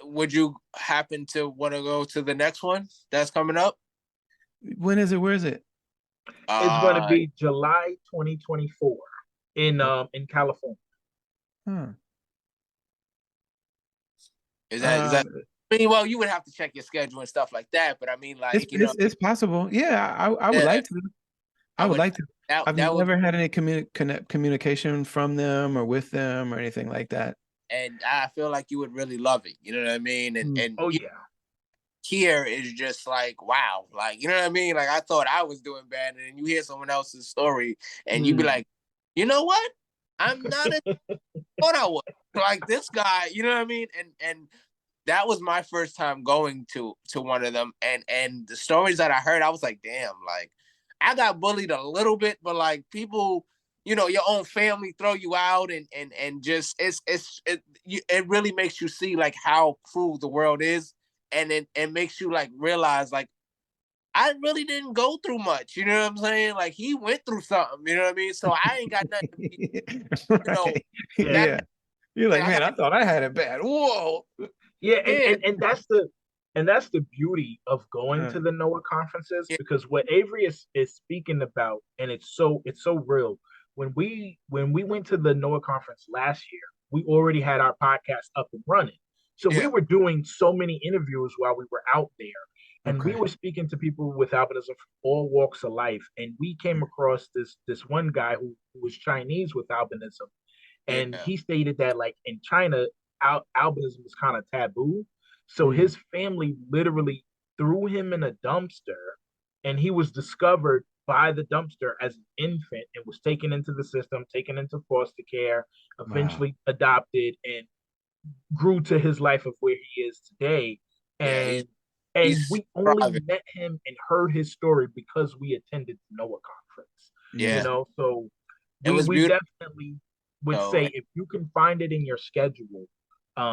would you happen to want to go to the next one that's coming up? When is it? Where is it? It's going to Uh be July 2024. in California. Huh. Is that? I mean, well, you would have to check your schedule and stuff like that. But I mean, It's, like, it's possible. Yeah, I would yeah, like to. I would like to. I've that would, never had any communication from them or with them or anything like that. and I feel like you would really love it. You know what I mean? Oh yeah. Here is just like, wow, like, you know what I mean? Like, I thought I was doing bad, and then you hear someone else's story, and you be like, you know what? I'm not as thought I was. Like, this guy, you know what I mean? And that was my first time going to one of them, and the stories that I heard, I was like, damn, like, I got bullied a little bit, but like, people, you know, your own family throw you out, and just it really makes you see like how cruel the world is, and it makes you like realize like, I really didn't go through much, you know what I'm saying? Like, he went through something, you know what I mean? So I ain't got nothing to be, Right. you know, Yeah. You're like, I man, got, I thought I had it bad. Whoa. Yeah, yeah, and that's the beauty of going to the NOAA conferences, yeah, because what Avery is speaking about, and it's so real. When we went to the NOAA conference last year, we already had our podcast up and running. So we yeah, were doing so many interviews while we were out there. And we Okay. were speaking to people with albinism from all walks of life. And we came across this one guy who was Chinese with albinism. And yeah, he stated that like in China, albinism is kind of taboo. So Mm. his family literally threw him in a dumpster, and he was discovered by the dumpster as an infant and was taken into the system, taken into foster care, Wow. eventually adopted, and grew to his life of where he is today. yeah. And He's we only thriving. met him and heard his story because we attended the NOAA conference. Yeah, So it was we beautiful. definitely would So say, if you can find it in your schedule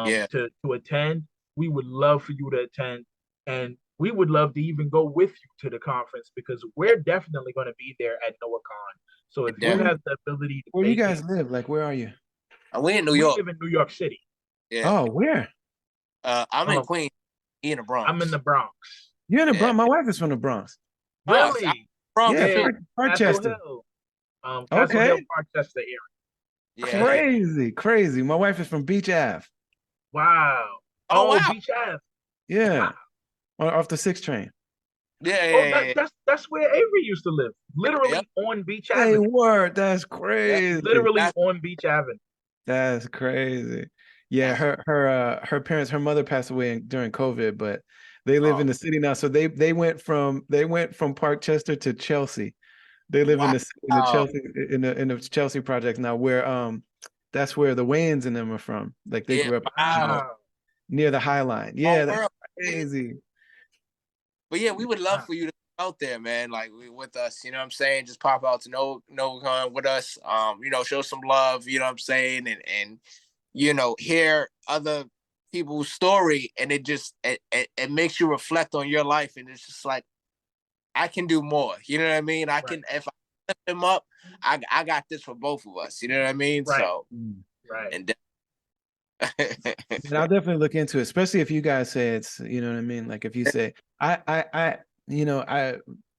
yeah, to attend, we would love for you to attend, and we would love to even go with you to the conference, because we're definitely going to be there at NOAACon. So if you Where definitely. you have the ability to where you make it, guys live? Like, where are you? We in New we York. live in New York City. Yeah. Oh, where? I'm in Um, Queens. He in the I'm in Bronx. the Bronx. You're in the Yeah. Bronx. My wife is from the Bronx. Oh, I'm Really? Bronx Yeah, too. Yeah, Castle Parkchester. Hill, Castle Hill, Okay. Parkchester area. Yeah, yeah. Crazy, crazy. My wife is from Beach Ave. Wow. Oh Oh, wow. Beach Ave. Yeah. Wow. Off the 6 train. Yeah, Oh, yeah, yeah. that's where Avery used to live. Yep, Literally on Beach Hey, Avenue. word. That's yep. crazy. Literally That's on Beach Avenue. That's crazy. Yeah, that's her parents, her mother passed away during COVID, but they live oh in the city now. So they went from Parkchester to Chelsea. They live in wow. the Chelsea in the Chelsea project now, where that's where the Wayans and them are from. Like they Yeah, grew up wow. Wow. near the High Line. All Yeah, that's world. Yeah. crazy. But yeah, we would love Wow. for you to come out there, man. Like, with us, you know what I'm saying? Just pop out to NoCon with us. Show some love, you know what I'm saying? And hear other people's story, and it makes you reflect on your life, and it's just like, I can do more. You know what I mean? I Right. can, if I lift him up, I got this for both of us. You know what I mean? Right. So Mm. Right. and And I'll definitely look into it, especially if you guys say it's, you know what I mean? Like if you say, I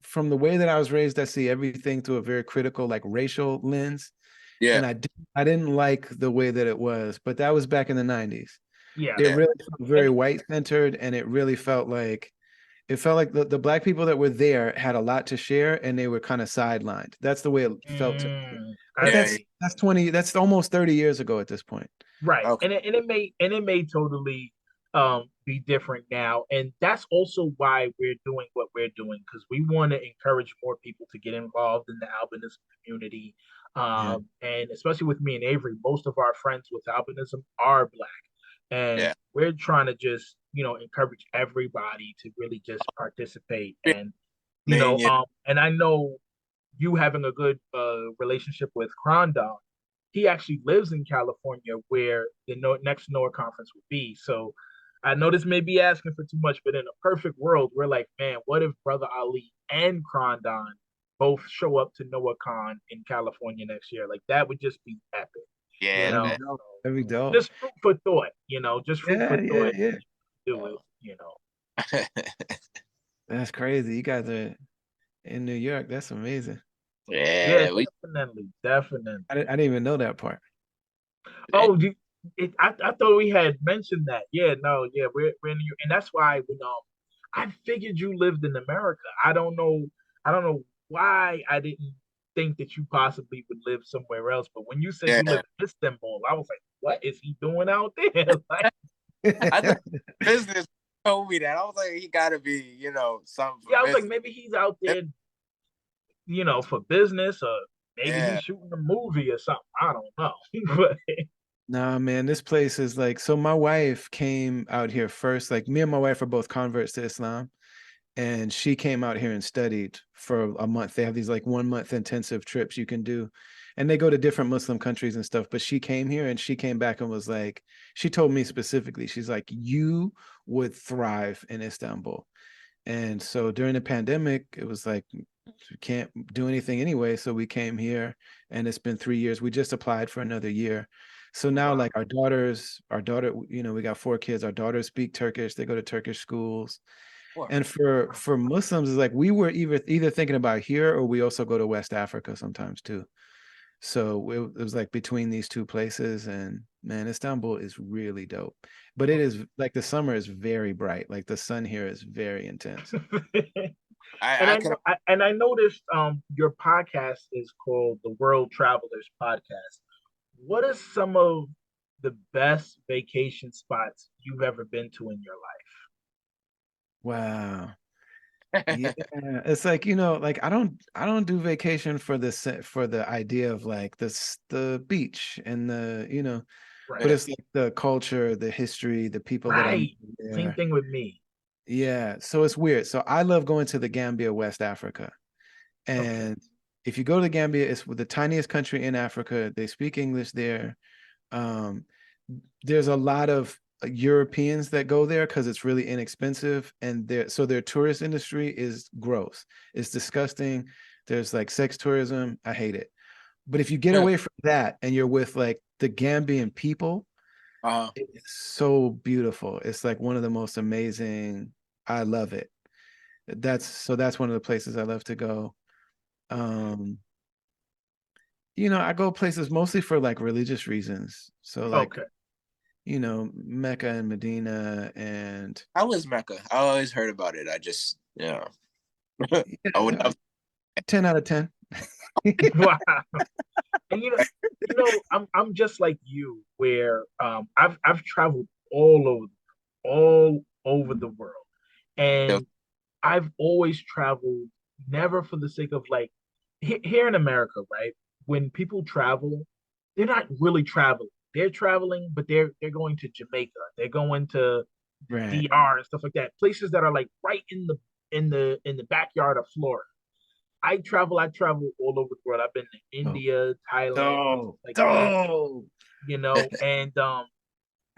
from the way that I was raised, I see everything through a very critical, like racial lens. yeah, And I didn't like the way that it was, but that was back in the 90s. Yeah. It yeah, really felt very And white centered, and it really felt like the black people that were there had a lot to share, and they were kind of sidelined. That's the way it felt to me. But I yeah. see. that's almost 30 years ago at this point. Right. Okay. And it may totally be different now. And that's also why we're doing what we're doing, because we want to encourage more people to get involved in the albinism community. Yeah. And especially with me and Avery, most of our friends with albinism are Black. And Yeah. we're trying to just, encourage everybody to really just participate. And, Man, yeah, and I know you having a good relationship with Crondon, he actually lives in California, where the next NOAA conference would be. So I know this may be asking for too much, but in a perfect world, we're like, man, what if Brother Ali and Crondon both show up to NOAACon in California next year? Like, that would just be epic, you yeah, That'd be man. know? dope. That'd be dope. Just food for thought, just food Yeah, for yeah, thought. yeah. Do it. That's crazy. You guys are in New York. That's amazing. Yeah, Yeah, we definitely. I didn't even know that part. Oh, I thought we had mentioned that. Yeah, no, yeah, we're in New York, and that's why when I figured you lived in America. I don't know why I didn't think that you possibly would live somewhere else. But when you said you yeah. live in Istanbul, I was like, what is he doing out there? Like, I thought business told me that. I was like, he gotta be, something for yeah, I was like, business. maybe he's out there, for business, or maybe he's Yeah. shooting a movie or something. I don't know, but Nah, man, this place is like, so my wife came out here first. Like, me and my wife are both converts to Islam, and she came out here and studied for a month. They have these like 1 month intensive trips you can do, and they go to different Muslim countries and stuff. But she came here and she came back and was like, she told me specifically, she's like, you would thrive in Istanbul. And so during the pandemic, it was like, we can't do anything anyway. So we came here, and it's been 3 years. We just applied for another year. So now, wow. like, our daughter, we got 4 kids. Our daughters speak Turkish. They go to Turkish schools. Sure. And for Muslims, it's like we were either thinking about here, or we also go to West Africa sometimes too. So it was like between these two places, and man, Istanbul is really dope. But it is like the summer is very bright. Like the sun here is very intense. And I can I noticed your podcast is called the World Travelers Podcast. What are some of the best vacation spots you've ever been to in your Wow. Yeah, it's like, like I don't do vacation for for the idea of like the beach and life? but Right. it's like the culture, the history, the people that I met Right. Same there. thing with me. Yeah, so it's weird. So I love going to the Gambia, West Africa. Okay. And if you go to the Gambia, it's the tiniest country in Africa. They speak English there. Um, there's a lot of Europeans that go there because it's really inexpensive, and their tourist industry is gross. It's disgusting. There's like sex tourism. I hate it. But if you get yeah. away from that and you're with like the Gambian people, Uh it's so beautiful. It's like one of the most amazing. I love it. That's one of the places I love to go. Um, I go places mostly for like religious reasons. So like, Okay. Mecca and Medina and How was Mecca? I always heard about it. I just I would yeah, love 10 out of 10. Wow. And I'm just like you, where I've traveled all over the world, to. and I've always traveled never for the sake of like here in America, right? When people travel, they're not really traveling. They're traveling, but they're going to Jamaica. They're going to the Right. DR and stuff like that. Places that are like right in the backyard of Florida. I travel all over the world. I've been to Oh, India, Thailand, dope, like that, dope.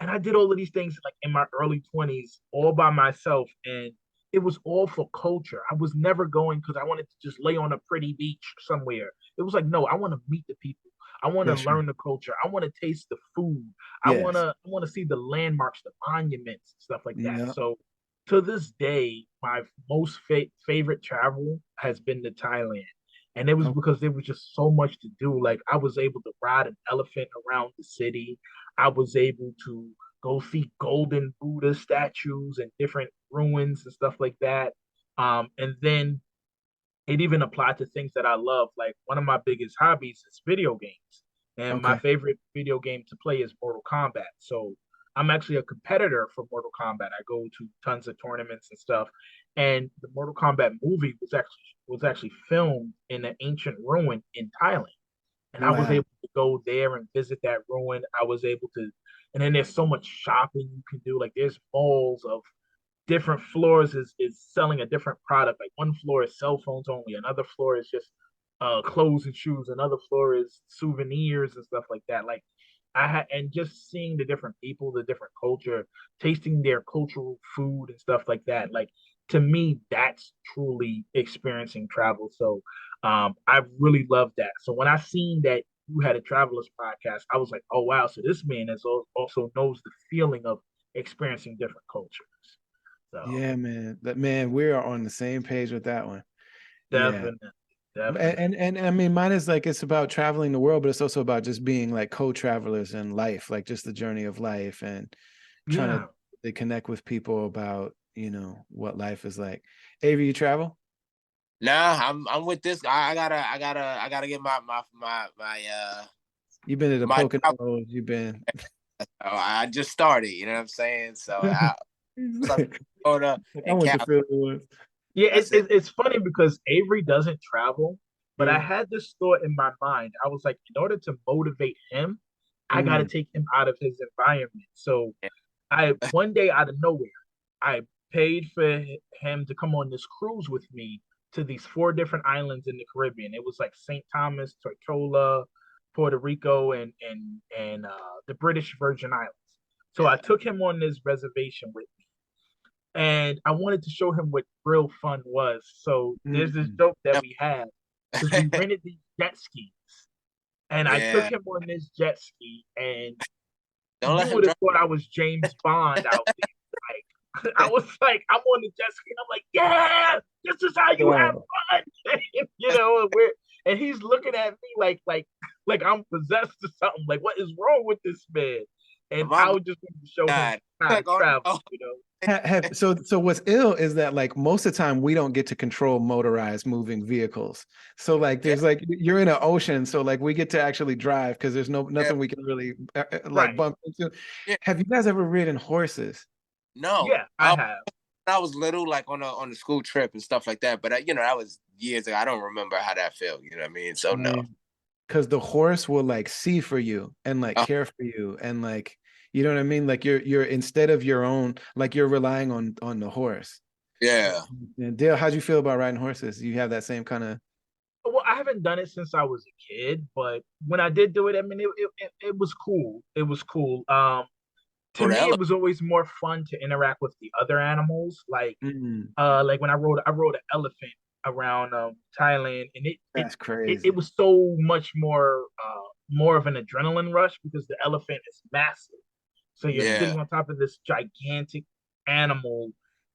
and I did all of these things like in my early 20s all by myself, and it was all for culture. I was never going because I wanted to just lay on a pretty beach somewhere. It was like, no, I want to meet the people. I want to That's right. learn the culture. I want to taste the food. Yes. I want to see the landmarks, the monuments, stuff like that. Yeah. So to this day, my most favorite travel has been to Thailand. And it was Oh, because there was just so much to do. Like I was able to ride an elephant around the city. I was able to go see golden Buddha statues and different ruins and stuff like that. And then it even applied to things that I love. Like one of my biggest hobbies is video games. And my okay. favorite video game to play is Mortal Kombat. So I'm actually a competitor for Mortal Kombat. I go to tons of tournaments and stuff. And the Mortal Kombat movie was actually filmed in an ancient ruin in Thailand. And I was Wow. able to go there and visit that ruin. I was able to, and then there's so much shopping you can do. Like there's malls of different floors is selling a different product. Like one floor is cell phones only, another floor is just clothes and shoes, another floor is souvenirs and stuff like that. Like I had and just seeing the different people, the different culture, tasting their cultural food and stuff like that. Like to me, that's truly experiencing travel. So I really love that. So when I seen that you had a travelers podcast, I was like, oh wow, so this man is also knows the feeling of experiencing different cultures. So Yeah, man. That man, we are on the same page with that one. Yeah. definitely. Definitely. And I mean, mine is like it's about traveling the world, but it's also about just being like co-travelers in life, like just the journey of life and trying Yeah. to connect with people about, you know, what life is like. Avery, you travel? Nah, I'm with this. I gotta get You've been to the my Poconos, you've been I just started, you know what I'm saying? So I go to like, I and went to cap. Philly once. Yeah, That's it. it's funny because Avery doesn't travel, but I Yeah. had this thought in my mind. I was like, in order to motivate him, I got to Mm. take him out of his environment. So Yeah. I one day out of nowhere, I paid for him to come on this cruise with me to these four different islands in the Caribbean. It was like St. Thomas, Tortola, Puerto Rico, and the British Virgin Islands. So I Yeah. took him on this reservation with me, and I wanted to show him what real fun was. So there's this Mm. joke that we had because we rented these jet skis, and I took Yeah. him on this jet ski, and Don't let you him would have drive. thought I was James Bond out there. Like I was like, I'm on the jet ski, and I'm like, yeah, this is how you have Wow. fun, you know. And he's looking at me like I'm possessed or something. Like, what is wrong with this man? And I My would just want to show him God. how to Like, oh travel, no. you know. So what's ill is that like most of the time we don't get to control motorized moving vehicles. So like Yeah. there's like you're in an ocean, so like we get to actually drive because there's Yeah. nothing we can really like Right. bump into. Yeah. Have you guys ever ridden horses? No. Yeah, I have. I was little, like on the school trip and stuff like that. But that was years ago. I don't remember how that felt. You know what I mean? So no. Because the horse will like see for you and like Uh, care for you and like you know what I mean? Like you're instead of your own, like you're relying on the horse. yeah. And Dale, how'd you feel about riding horses? You have that same kind of Well, I haven't done it since I was a kid, but when I did do it, I mean, it was cool. It was cool. To For the me, it elephant. was always more fun to interact with the other animals. mm, Like when I rode an elephant around Thailand, and that's it crazy. was so much more of an adrenaline rush because the elephant is massive. So you're Yeah. sitting on top of this gigantic animal,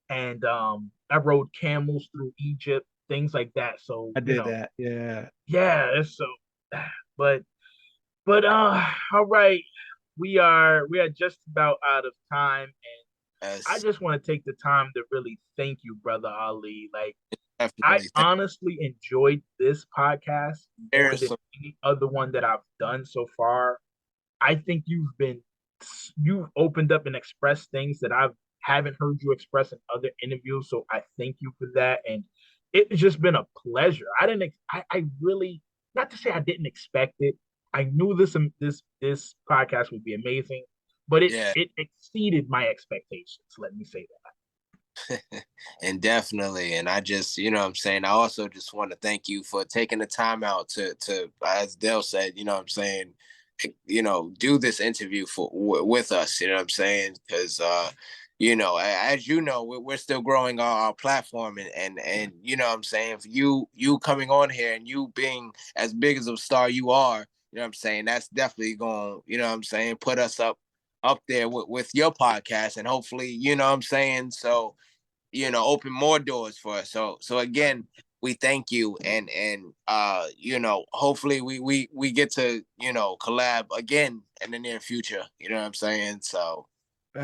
and I rode camels through Egypt, things like that. So I did that. Yeah. yeah, it's so. But all right, we are just about out of time, and I Yes. just want to take the time to really thank you, brother Ali. Like I Definitely. honestly enjoyed this podcast more There's than some. any other one that I've done so far. I think you've opened up and expressed things that I haven't heard you express in other interviews. So I thank you for that. And it's just been a pleasure. I really, not to say I didn't expect it. I knew this podcast would be amazing, but it Yeah. it exceeded my expectations. Let me say that. And definitely. And I just, what I'm saying, I also just want to thank you for taking the time out to as Dale said, what I'm saying, do this interview with us, you know what I'm saying? Because as you know, we're still growing our platform, and what I'm saying, for you coming on here and you being as big as a star you are, what I'm saying, that's definitely going, what I'm saying, put us up there with your podcast, and hopefully, what I'm saying, so open more doors for us. So again, we thank you, and hopefully we get to collab again in the near future. You know what I'm saying? So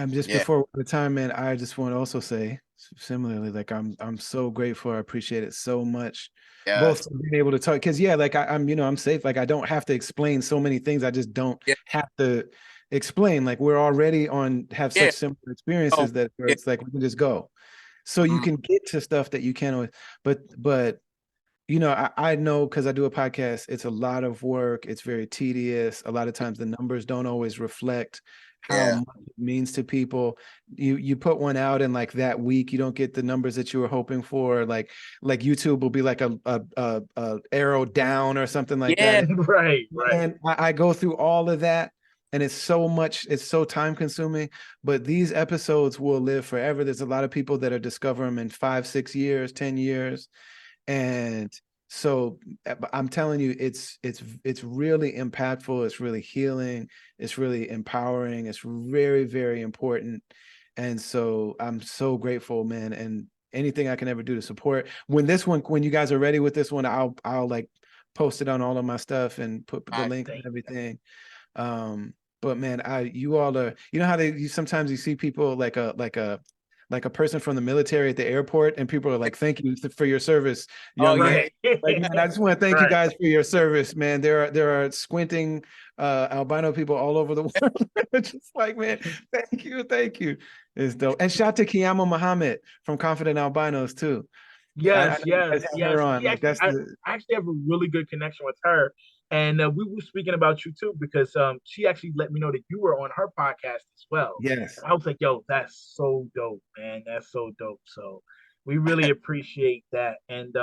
Just yeah, before the time, man, I just want to also say similarly, like I'm so grateful. I appreciate it so much. Both yes, for being able to talk, because yeah, like I'm, I'm safe. Like I don't have to explain so many things. I just don't yeah, have to explain. Like we're already have yeah, such similar oh, experiences that where yeah, it's like we can just go. So you mm, can get to stuff that you can't always, but I know because I do a podcast, it's a lot of work. It's very tedious. A lot of times the numbers don't always reflect how yeah, much it means to people. You put one out and like that week, you don't get the numbers that you were hoping for. Like YouTube will be like a arrow down or something like yeah, that. Right, right. And I go through all of that. And it's so much, it's so time consuming, but these episodes will live forever. There's a lot of people that are discovering them in 5, 6 years, 10 years. And so I'm telling you, it's really impactful. It's really healing. It's really empowering. It's very, very important. And so I'm so grateful, man. anything I can ever do to support. When you guys are ready with this one, I'll like post it on all of my stuff and put the link and everything. But man, you all are, you know how sometimes you see people like a person from the military at the airport, and people are like, "Thank you for your service, young man." Like, man, I just want to thank you guys for your service, man. There are squinting albino people all over the world. Just like, man, thank you. It's dope. And shout to Kiyama Muhammad from Confident Albinos too. Yes. Her on. Like, I actually have a really good connection with her. And we were speaking about you too, because she actually let me know that you were on her podcast as well. Yes. And I was like, yo, that's so dope, man. That's so dope. So we really appreciate that. And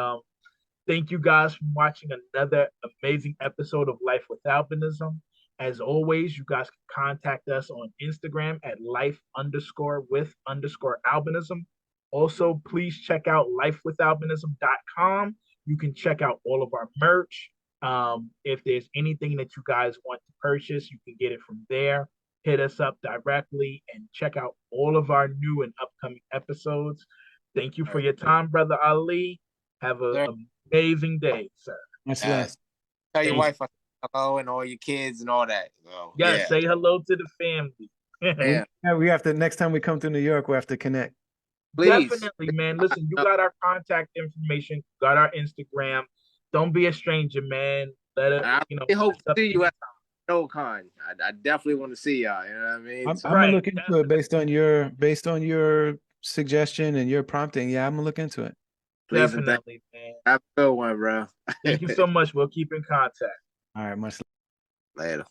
thank you guys for watching another amazing episode of Life with Albinism. As always, you guys can contact us on Instagram at life_with_albinism. Also, please check out lifewithalbinism.com. You can check out all of our merch. If there's anything that you guys want to purchase, you can get it from there. Hit us up directly and check out all of our new and upcoming episodes. Thank you for your time, Brother Ali. Have an amazing day, sir. Much love. Tell your wife hello and all your kids and all that. So, say hello to the family. Yeah, we have to, next time we come to New York, we have to connect. Please. Definitely, man. Listen, you got our contact information, got our Instagram. Don't be a stranger, man. I hope to see you at NoCon. I definitely want to see y'all. You know what I mean? I'm gonna look into it based on your suggestion and your prompting. Yeah, I'm gonna look into it. Definitely, man. Have a good one, bro. Thank you so much. We'll keep in contact. All right, much later.